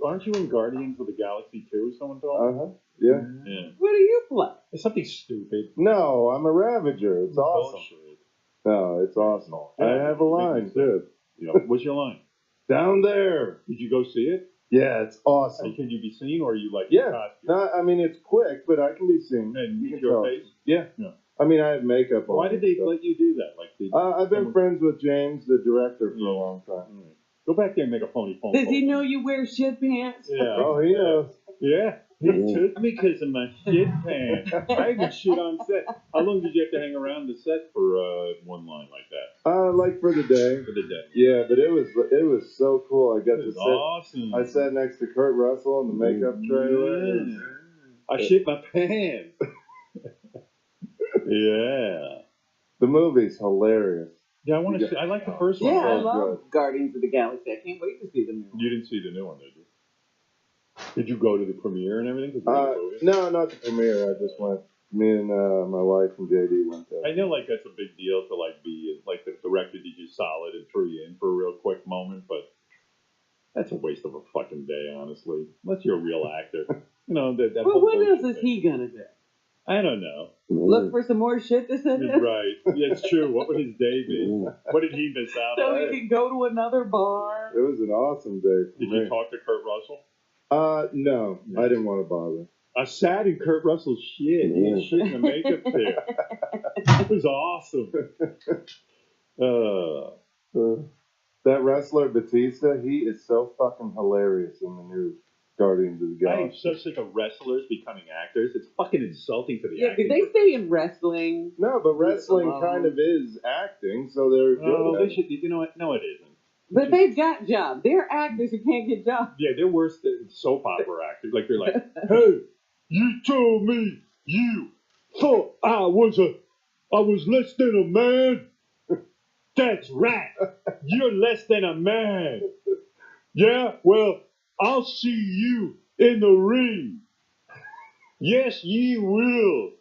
Aren't you in Guardians of the Galaxy 2? Someone told me. Yeah. Yeah. What do you play? It's something stupid. No, I'm a Ravager. It's awesome. Bullshit. No, it's awesome. Yeah, I have a line too. You know, what's your line? Down there. Did you go see it? Yeah, it's awesome. And can you be seen, or are you like Yeah. costume? No, I mean it's quick, but I can be seen. And You it's can your tell. face? Yeah. Yeah. I mean, I have makeup on. Why did and they stuff. let you do that? Like, I've been friends with James, the director, for a long time. Go back there and make a phony phone Does call. he know you wear shit pants? Yeah. Oh, he knows. Yeah. He took me because of my shit pants. I even shit on set. How long did you have to hang around the set for one line like that? Like for the day. For the day. Yeah, but it was so cool. I got to sit. Awesome. I sat next to Kurt Russell in the makeup trailer. Yeah. I shit my pants. Yeah. The movie's hilarious. Yeah, I want to see. I like the first one. Yeah, I so love Guardians of the Galaxy. I can't wait to see the new one. You didn't see the new one, did you? Did you go to the premiere and everything? 'Cause you were in the movie? No, not the premiere. I just went. Me and my wife and JD went there. I know, like, that's a big deal to, like, be, like, the director did you solid and threw you in for a real quick moment, but that's a waste of a fucking day, honestly. Unless you're a real actor. You know, that Well, whole what else bullshit is thing. he gonna do? I don't know. Look for some more shit to send him? Right. Yeah, it's true. What would his day be? What did he miss out So on? he can go to another bar? It was an awesome day for Did me. you talk to Kurt Russell? No, I didn't want to bother. I sat in Kurt Russell's shit. He was shit in the makeup chair. It was awesome. That wrestler Batista, he is so fucking hilarious in the new Guardians of the I am Galaxy. so sick of wrestlers becoming actors. It's fucking insulting to the Yeah, acting. but they stay in wrestling. No, but wrestling Oh. kind of is acting, so they're Oh, good. they at it. should. You know what? No, it isn't. But they've got jobs. They're actors who can't get jobs. Yeah, they're worse than soap opera actors. Like they're like, hey, you told me you thought I was less than a man. That's right. You're less than a man. Yeah, well, I'll see you in the ring. Yes, ye will.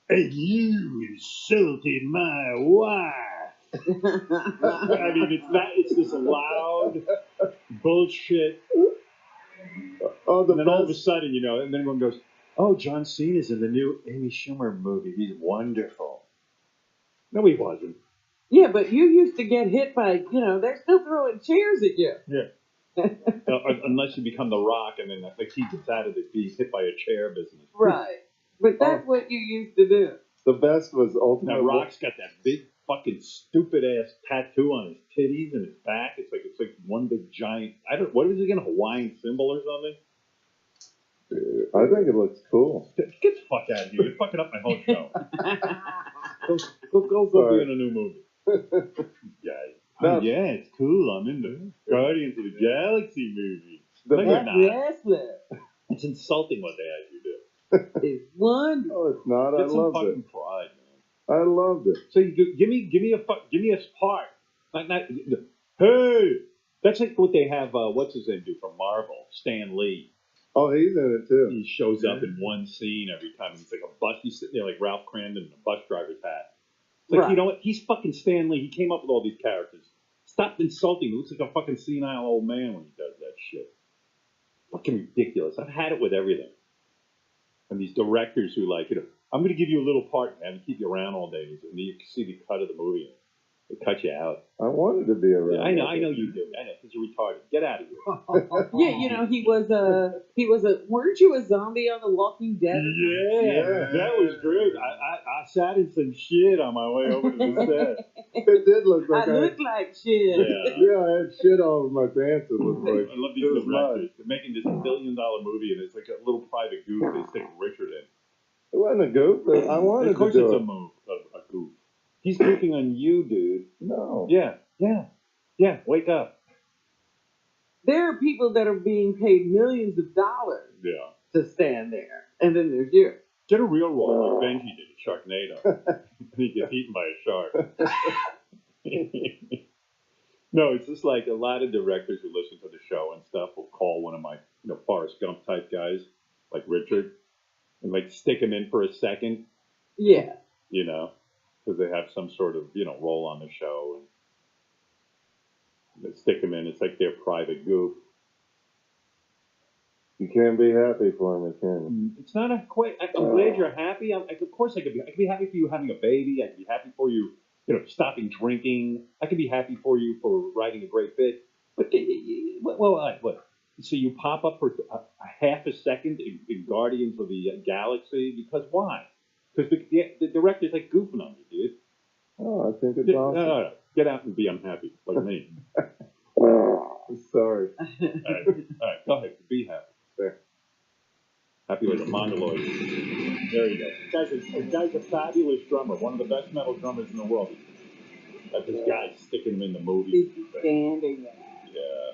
And you insulted my wife. I mean, it's this loud bullshit. Oh, And then all of a sudden, you know, and then everyone goes, oh, John Cena's in the new Amy Schumer movie. He's wonderful. No, he wasn't. Yeah, but you used to get hit by, they're still throwing chairs at you. Yeah. Unless you become The Rock and then like he gets out of the being hit by a chair business. Right. But that's what you used to do. The best was Ultimate. Now Rock's got that big fucking stupid ass tattoo on his titties and his back. It's like one big giant. What is it again? A Hawaiian symbol or something? I think it looks cool. Get the fuck out of here! You're fucking up my whole show. Go be in a new movie. Yeah. No. Oh, yeah, it's cool. I'm in the Guardians of the Galaxy movie. The No, you're That not. wrestler It's insulting what they had you do. is wonderful. Oh, it's not. I Get some loved fucking it. pride, man. I loved it. So you give me a part. Not, hey, that's like what they have. What's his name do from Marvel? Stan Lee. Oh, he's in it too. He shows up in one scene every time. He's like a bus. He's sitting there like Ralph Crandon in a bus driver's hat. It's like, Right. you know what? He's fucking Stan Lee. He came up with all these characters. Stop insulting. He looks like a fucking senile old man when he does that shit. Fucking ridiculous. I've had it with everything. And these directors who like, I'm going to give you a little part, man, and keep you around all day. And then you see the cut of the movie. They cut you out. I wanted to be around. I know you do. I know, because you're retarded. Get out of here. Yeah, he was weren't you a zombie on The Walking Dead? Yeah, that was great. I sat in some shit on my way over to the set. It did look like I look like shit. Yeah, I had shit all over my pants. It looked like. I love these it was directors. mud. They're making this $1 billion movie, and it's like a little private goof they stick Richard in. It wasn't a goof. But I wanted Of course to do it's it. a move, a goof. He's picking on you, dude. No. Yeah, wake up. There are people that are being paid millions of dollars Yeah. to stand there, and then there's you. Get a real role like Benji did in Sharknado. He gets eaten by a shark. No, it's just like a lot of directors who listen to the show and stuff will call one of my, Forrest Gump type guys, like Richard, and like stick him in for a second, Yeah. Because they have some sort of, role on the show, and they stick him in. It's like their private goof. You can't be happy for me, can you? It's not I'm glad you're happy. Of course I could be. I could be happy for you having a baby. I could be happy for you, stopping drinking. I could be happy for you for writing a great bit. But what? So you pop up for a half a second in Guardians of the Galaxy because why? Because the director's like goofing on you, dude. Oh, I think it's awesome. No. Get out and be unhappy like me. Sorry. All right. Go ahead. Be happy. There. Happy like a mongoloid. There you go. The guy's a fabulous drummer. One of the best metal drummers in the world. Like this guy's sticking him in the movie. Standing there. Yeah.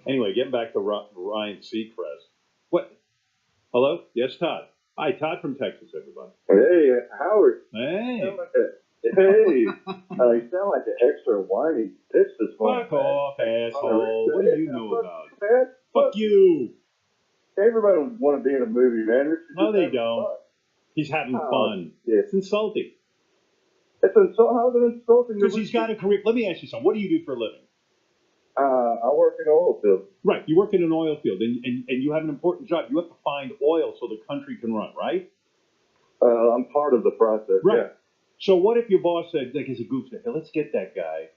Anyway, getting back to Ryan Seacrest. What? Hello? Yes, Todd. Hi, Todd from Texas, everybody. Hey, Howard. Hey. Hey. You sound like an extra whiny bitch this morning. Fuck off, asshole. What do you know about it? Man, Fuck you. everybody would want to be in a movie, man. No, they don't. He's having fun. Yeah. It's insulting. It's insulting. How's it insulting? Because he's got a career. Let me ask you something. What do you do for a living? I work in an oil field. Right. You work in an oil field, and you have an important job. You have to find oil so the country can run, right? I'm part of the process. Right. Yeah. So what if your boss said, like, as a goof, said, hey, let's get that guy,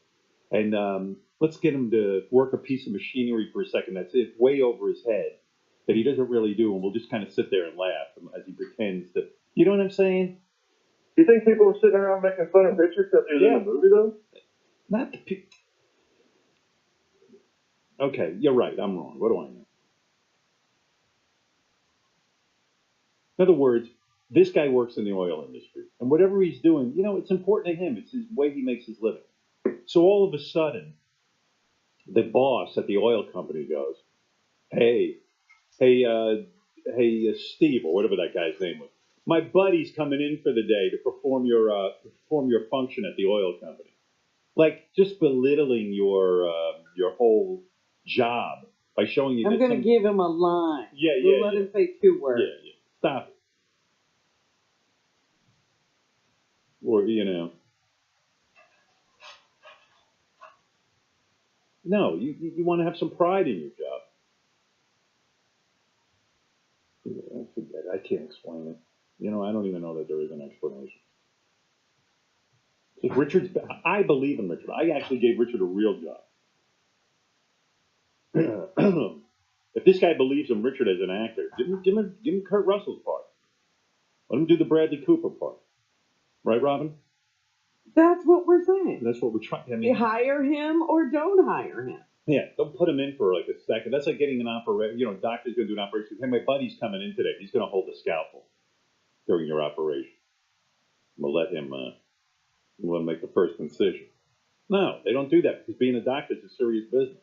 and let's get him to work a piece of machinery for a second that's way over his head that he doesn't really do, and we'll just kind of sit there and laugh as he pretends that. You know what I'm saying? You think people are sitting around making fun of Richard because he was in a movie, though? Not the people. Okay, you're right. I'm wrong. What do I know? In other words, this guy works in the oil industry, and whatever he's doing, you know, it's important to him. It's his way he makes his living. So all of a sudden, the boss at the oil company goes, hey, Steve, or whatever that guy's name was, my buddy's coming in for the day to perform your function at the oil company. Like, just belittling your whole job by showing you. I'm going to give him a line. Yeah. Let him say 2 words. Yeah. Stop it. Or, you know. No, you want to have some pride in your job. I forget. I can't explain it. You know, I don't even know that there is an explanation. If Richard's, I believe in Richard. I actually gave Richard a real job. If this guy believes in Richard as an actor, give him Kurt Russell's part. Let him do the Bradley Cooper part. Right, Robin? That's what we're saying. That's what we're trying. I mean, You hire him or don't hire him. yeah, don't put him in for like a second. That's like getting an operation. You know, doctor's going to do an operation. Hey, my buddy's coming in today. He's going to hold the scalpel during your operation. We'll let him make the first incision. No, they don't do that because being a doctor is a serious business.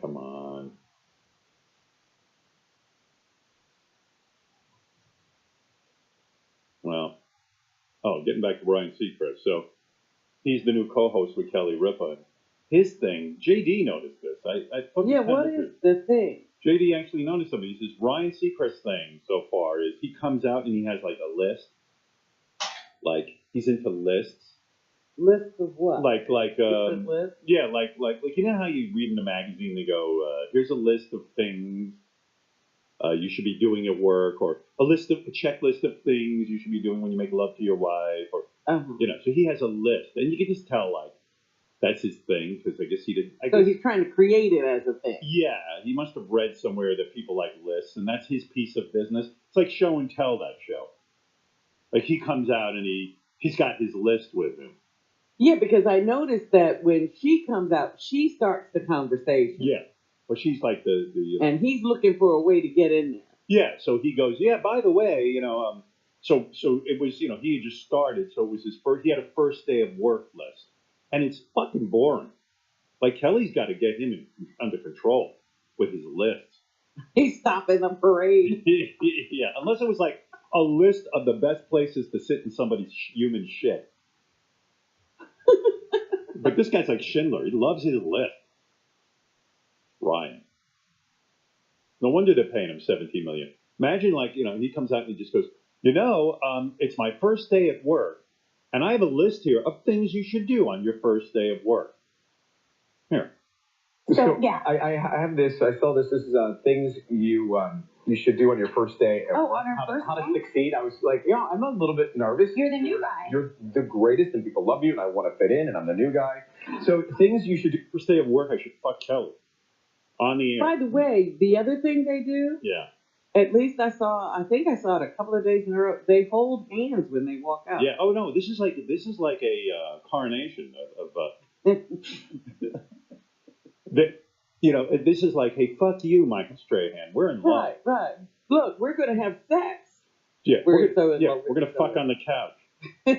Come on. Well, getting back to Ryan Seacrest. So he's the new co-host with Kelly Ripa. His thing, JD noticed this. What is the thing? JD actually noticed something. He says Ryan Seacrest's thing so far is he comes out and he has like a list. Like he's into lists. List of what? Like list? yeah, like you know how you read in a magazine they go, here's a list of things you should be doing at work, or a checklist of things you should be doing when you make love to your wife, or you know. So he has a list, and you can just tell like that's his thing because I guess he did. So he's trying to create it as a thing. Yeah, he must have read somewhere that people like lists, and that's his piece of business. It's like show and tell, that show. Like he comes out and he's got his list with him. Yeah, because I noticed that when she comes out, she starts the conversation. Yeah, well, she's like the and he's looking for a way to get in there. Yeah, so he goes, yeah, by the way, you know, so it was, you know, he had just started, so it was his first, he had a first day of work list, and it's fucking boring. Like, Kelly's got to get him under control with his lists. He's stopping the parade. Yeah, unless it was like a list of the best places to sit in somebody's human shit. But this guy's like Schindler. He loves his list. Ryan. No wonder they're paying him $17 million. Imagine, like, he comes out and he just goes, it's my first day at work, and I have a list here of things you should do on your first day of work. Here. So yeah, I have this. I saw this. This is things you should do on your first day. Oh, on our first how day? to succeed. I was like, I'm a little bit nervous. You're the new guy. You're the greatest, and people love you, and I want to fit in, and I'm the new guy. So things you should do. First day of work, I should fuck Kelly on the air. By the way, the other thing they do, Yeah. at least I think I saw it a couple of days in a row, they hold hands when they walk out. Yeah. Oh no, this is like a coronation of this is like, hey, fuck you, Michael Strahan. We're in love. Right. Look, we're going to have sex. Yeah, We're so in we're love with gonna each fuck other. on the couch.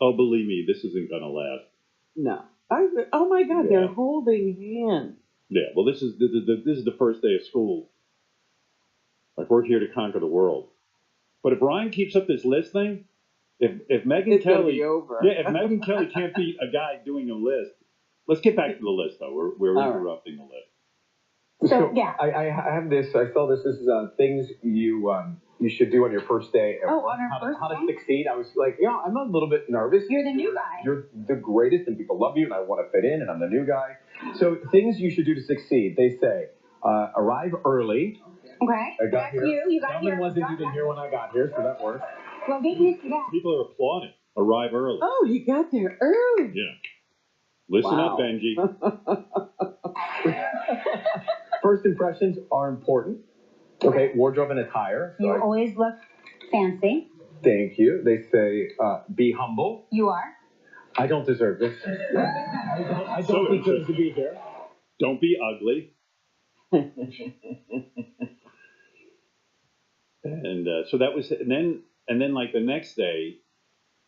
Oh, believe me, this isn't gonna last. No. Oh my God, Yeah. they're holding hands. Yeah. Well, this is the first day of school. Like, we're here to conquer the world. But if Ryan keeps up this list thing, if Megyn It's gonna Kelly, be over. yeah, if Megyn Kelly can't beat a guy doing a list, let's get back to the list though. We're All right. interrupting the list. So yeah, I have this. I saw this. This is things you should do on your first day. At Oh, work. on our first how to day? succeed. I was like, I'm a little bit nervous. You're the new guy. You're the greatest, and people love you, and I want to fit in, and I'm the new guy. So things you should do to succeed. They say arrive early. Okay. I got That's here. you. You got Gentleman here. wasn't Got even that. here when I got here, so that works. Well, get used to that. People are applauding. Arrive early. Oh, you got there early. Yeah. Listen Wow. up, Benji. First impressions are important. Okay, wardrobe and attire. So You always look fancy. thank you. They say be humble. You are. I don't deserve this. I So don't deserve to be here. Don't be ugly. And so that was, and then like the next day,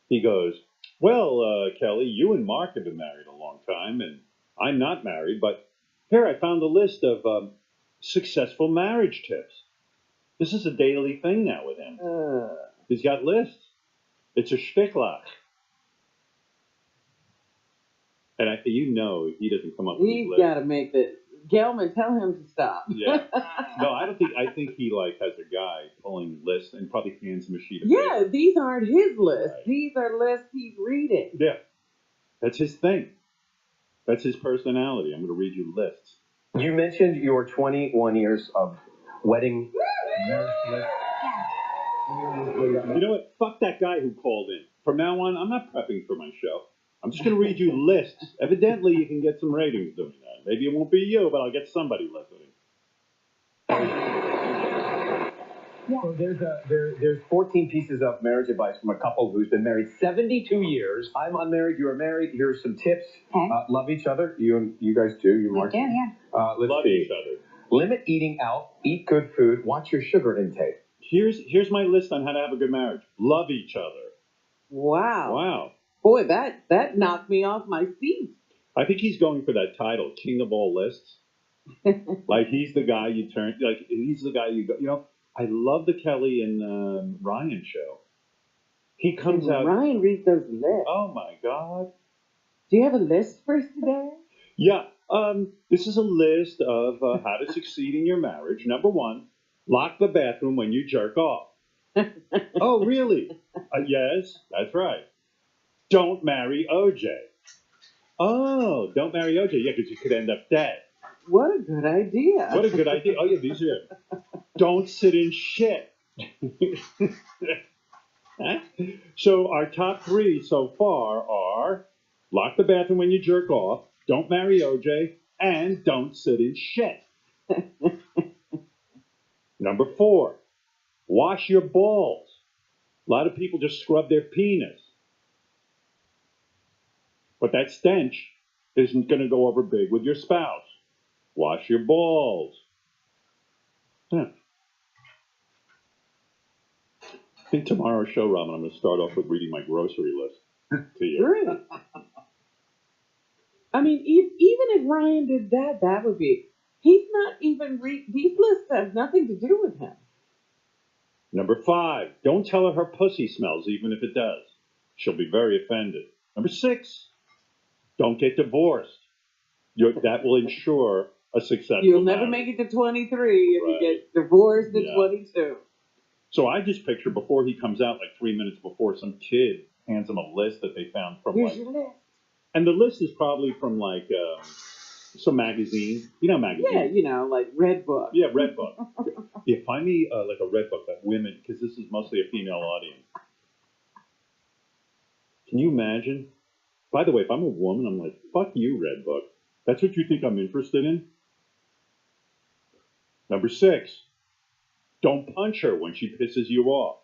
he goes, well, Kelly, you and Mark have been married a long time, and I'm not married, but here I found a list of successful marriage tips. This is a daily thing now with him. He's got lists. It's a shtickler. And if he doesn't come up with He's these lists. got to make the Gelman, tell him to stop. Yeah. No, I think he like has a guy pulling lists and probably hands him a sheet of paper. Yeah, these aren't his lists. These are lists he's reading. Yeah. That's his thing. That's his personality. I'm going to read you lists. You mentioned your 21 years of wedding marriage list. You know what? Fuck that guy who called in. From now on, I'm not prepping for my show. I'm just going to read you lists. Evidently, you can get some ratings doing that. Maybe it won't be you, but I'll get somebody listening. So there's 14 pieces of marriage advice from a couple who's been married 72 years. I'm unmarried. You are married. Here's some tips. Okay. Love each other. You guys do. You We Mark. do, yeah. Let's Love see. each other. Limit eating out. Eat good food. Watch your sugar intake. Here's my list on how to have a good marriage. Love each other. Wow. Wow. Boy, that knocked me off my feet. I think he's going for that title, King of All Lists. Like he's the guy you turn. Like he's the guy you go. You know, I love the Kelly and Ryan show. He comes out. Ryan reads those lists. Oh my God. Do you have a list for us today? Yeah. This is a list of how to succeed in your marriage. Number 1, lock the bathroom when you jerk off. Oh, really? Yes, that's right. Don't marry OJ. Oh, don't marry OJ. Yeah, because you could end up dead. What a good idea. What a good idea. Oh, yeah, these are. Don't sit in shit. Huh? So our top 3 so far are lock the bathroom when you jerk off, don't marry OJ, and don't sit in shit. Number 4, wash your balls. A lot of people just scrub their penis. But that stench isn't going to go over big with your spouse. Wash your balls. Yeah. I think tomorrow's show, Robin, I'm going to start off with reading my grocery list to you. Really? I mean, even if Ryan did that, that would be. He's not even these lists have nothing to do with him. Number 5, don't tell her pussy smells, even if it does. She'll be very offended. Number 6, don't get divorced. That will ensure a successful You'll never marriage. make it to 23 if Right. you get divorced at Yeah. 22. So I just picture before he comes out, like 3 minutes before, some kid hands him a list that they found from Here's like, your list. and the list is probably from like some magazine. You know, magazine. Yeah, you know, like Red Book. Yeah, Red Book. Yeah, find me like a Red Book that women, because this is mostly a female audience. Can you imagine? By the way, if I'm a woman, I'm like, fuck you, Red Book. That's what you think I'm interested in? Number 6, don't punch her when she pisses you off.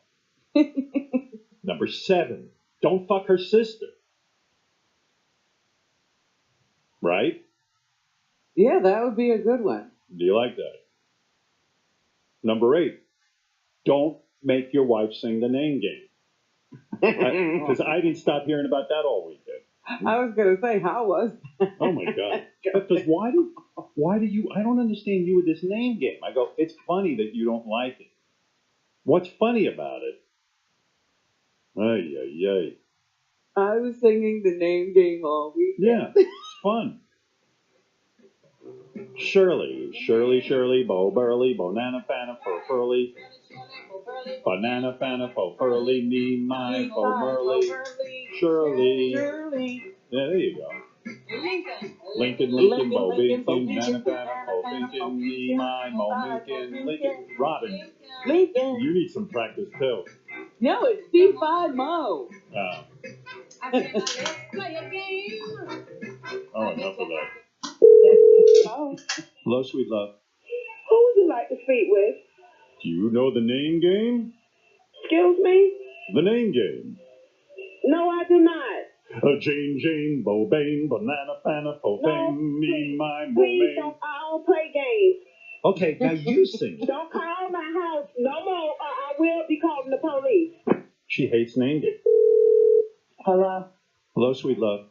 Number 7, don't fuck her sister. Right? Yeah, that would be a good one. Do you like that? Number 8, don't make your wife sing the name game. Because I didn't stop hearing about that all weekend. I was going to say, how was that? Oh my God. Because why do you, I don't understand you with this name game. I go, it's funny that you don't like it. What's funny about it? Ay, ay, ay. I was singing the name game all weekend. Yeah, it's fun. Shirley, Bo Burley, Bonana Fana, Fo Furley, Banana Fana, Fo Furley, me, my, Fo Merly, Shirley. Yeah, there you go. Lincoln, Bo Beacon, Nana Fana, Fo Finkin, me, my, Mo Minkin, Lincoln, Robin. Lincoln. You need some practice too. No, it's C5 Mo. Oh, enough of that. Hello, sweet love. Who would you like to speak with? Do you know the name game? Excuse me? The name game. No, I do not. Jane, Bo Bane, Banana Fana, Fo Fame, me, my, Mo Please Main. don't. I don't play games. Okay, now you sing. Don't call my house no more, or I will be calling the police. She hates name game. Hello? Hello, sweet love.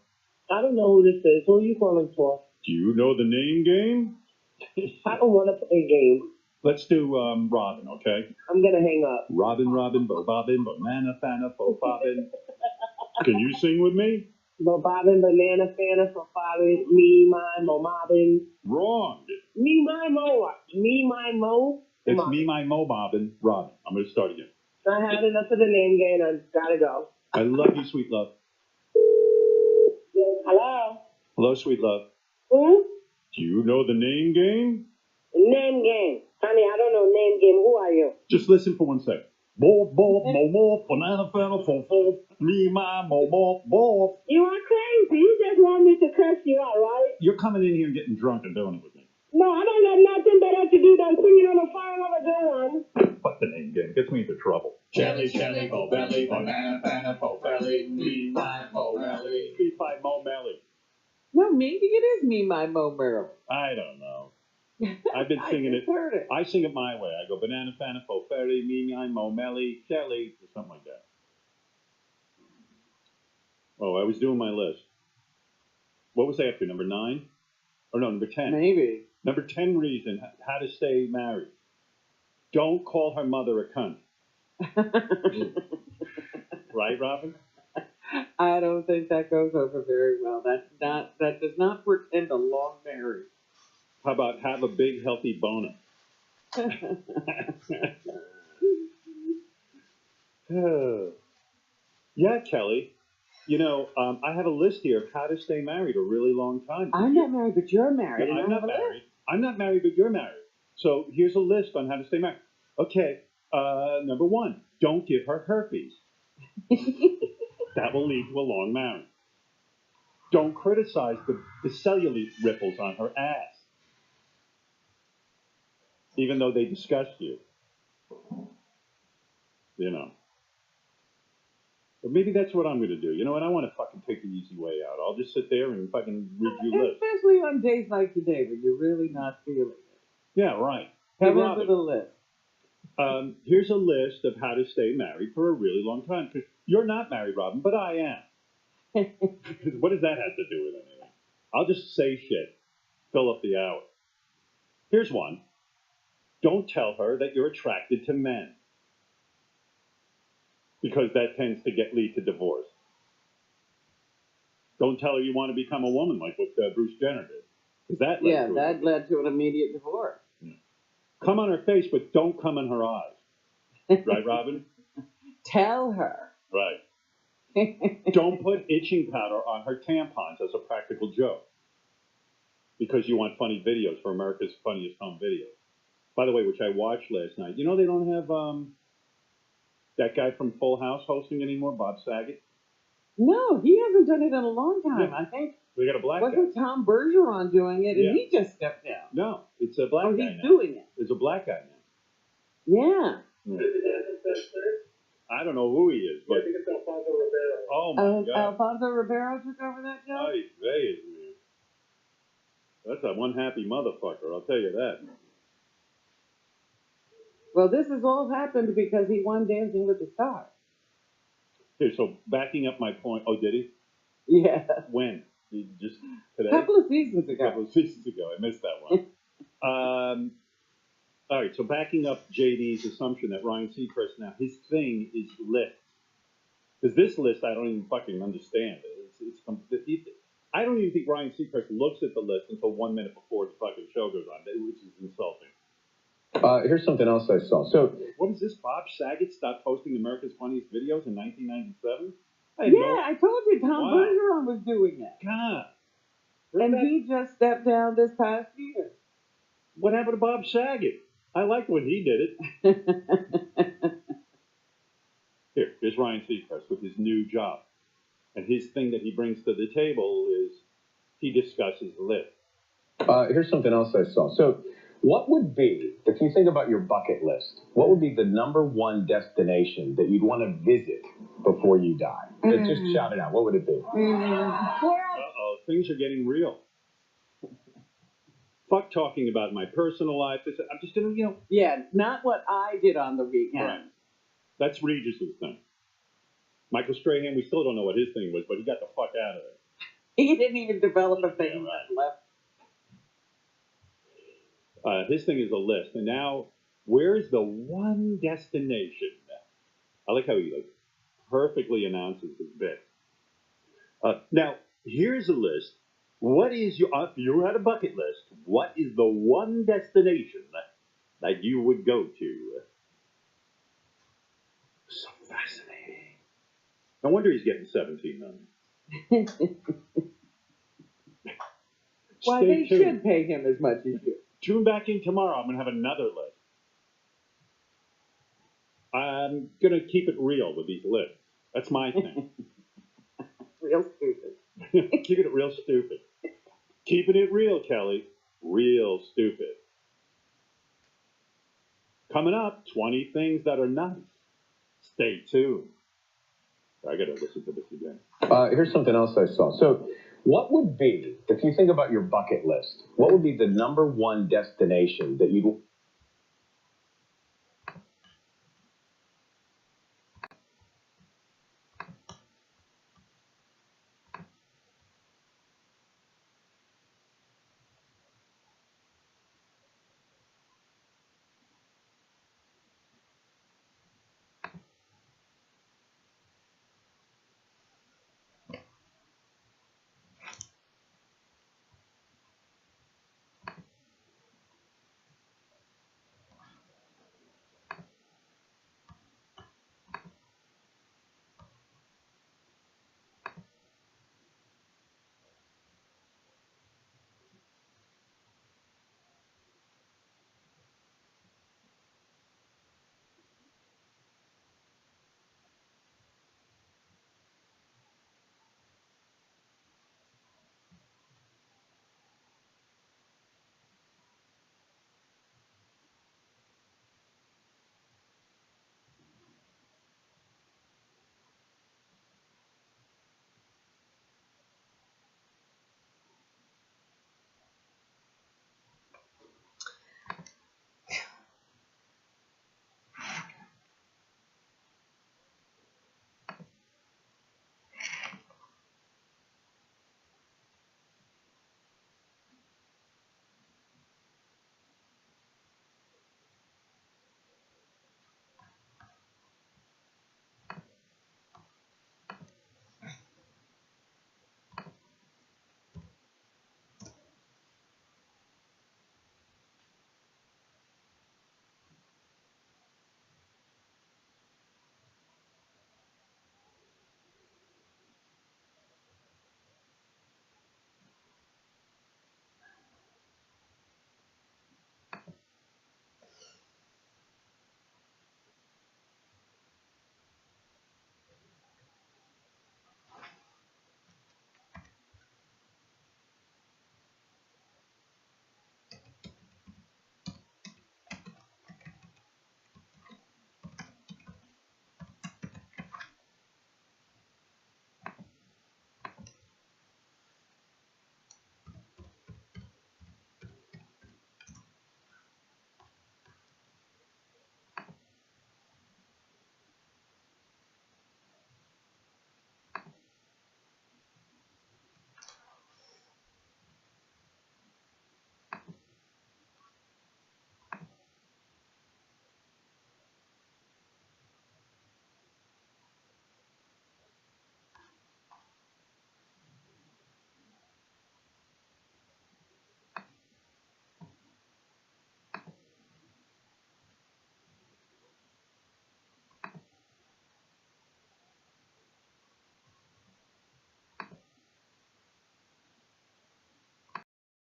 I don't know who this is. Who are you calling for? Do you know the name game? I don't want to play games. Let's do Robin, okay? I'm going to hang up. Robin, Bo Bobbin, Banana Fana, Fo Bobbin. Can you sing with me? Bo Bobbin, Banana Fana, for Bobbin, me, my, Mo Mobbin. Wrong. Me, my, Mo. Me, my, Mo. It's me, my, Mo Bobbin, Robin. I'm going to start again. I had enough of the name game. I gotta go. I love you, sweet love. Hello? Hello, sweet love. Who? Do you know the name game? Name game. Honey, I don't know name game. Who are you? Just listen for 1 second. Bo, mo, banana, fana, fo, me, my, mo. You are crazy. You just want me to curse you out, right? You're coming in here and getting drunk and doing it with me. No, I don't have nothing better to do than sing it on the phone over there. Fuck the name game. Gets me into trouble. Jelly, Bo Belly, Banana, Fana, Fo Belly, me, my, Mo Melly. B5 Mo Melly. No, maybe it is me, my Mo Merrill. I don't know. I've been singing it. Heard it. I sing it my way. I go Banana, Fana, Fo Ferry, me, my, Mo Melly, Kelly, or something like that. Oh, I was doing my list. What was I up to? Number 9? Or no, number 10. Maybe. Number 10 reason how to stay married. Don't call her mother a cunt. Right, Robin? I don't think that goes over very well. That does not portend a long marriage. How about have a big, healthy boner? Yeah, Kelly. You know, I have a list here of how to stay married a really long time. I'm not married, but you're married. No, and I'm I have not a list. married. I'm not married, but you're married. So here's a list on how to stay married. Okay, number 1, don't give her herpes. That will lead to a long marriage. Don't criticize the cellulite ripples on her ass, even though they disgust you. You know. But maybe that's what I'm going to do. You know what? I want to fucking take the easy way out. I'll just sit there and fucking review lists. Especially on days like today when you're really not feeling it. Yeah, right. Hey, Come Robin, into the list. here's a list of how to stay married for a really long time. 'Cause you're not married, Robin, but I am. What does that have to do with anything? I'll just say shit. Fill up the hour. Here's one. Don't tell her that you're attracted to men. Because that tends to lead to divorce. Don't tell her you want to become a woman like what Bruce Jenner did. 'Cause that led to that led to an immediate divorce. Come on her face, but don't come in her eyes. Right, Robin? Tell her. Right. Don't put itching powder on her tampons as a practical joke. Because you want funny videos for America's Funniest Home Videos. By the way, which I watched last night. You know they don't have that guy from Full House hosting anymore, Bob Saget? No, he hasn't done it in a long time. Yeah. I think. We got a black Wasn't guy. Tom Bergeron doing it, and Yeah. he just stepped down? No, it's a black guy he's now. doing it. It's a black guy now. Yeah. I don't know who he is, but I think it's Alfonso Ribeiro. oh my God. Alfonso Ribeiro took over that job? Ay, vey, man. That's a one happy motherfucker, I'll tell you that. Well, this has all happened because he won Dancing with the Stars. Here, so backing up my point. Oh, did he? Yeah. When? Just today? A couple of seasons ago. A couple of seasons ago. I missed that one. All right, so backing up JD's assumption that Ryan Seacrest now, his thing is lists. Because this list, I don't even fucking understand. I don't even think Ryan Seacrest looks at the list until 1 minute before the fucking show goes on, which is insulting. Here's something else I saw. So, What is this? Bob Saget stopped posting America's Funniest Videos in 1997? I told you Tom Wow. Bergeron was doing it. God. And he just stepped down this past year. What happened to Bob Saget? I liked when he did it. Here's Ryan Seacrest with his new job. And his thing that he brings to the table is he discusses lists. here's something else I saw. So, what would be, if you think about your bucket list, what would be the #1 destination that you'd want to visit before you die? Just shout it out. What would it be? Uh-oh, things are getting real. Fuck talking about my personal life. I'm just going to, Yeah, not what I did on the weekend. Right. That's Regis's thing. Michael Strahan, we still don't know what his thing was, but he got the fuck out of it. He didn't even develop a thing left. His thing is a list. And now, where is the one destination? I like how he perfectly announces his bit. Now, here's a list. What is your, if you had a bucket list, what is the one destination that you would go to? So fascinating. No wonder he's getting 17 million. Why, Stay they tuned. should pay him as much as you. Tune back in tomorrow. I'm going to have another list. I'm going to keep it real with these lists. That's my thing. Real stupid. Keeping it real stupid. Keeping it real, Kelly. Real stupid. Coming up, 20 things that are nice. Stay tuned. I got to listen to this again. Here's something else I saw. So, what would be, if you think about your bucket list, what would be the #1 destination that you'd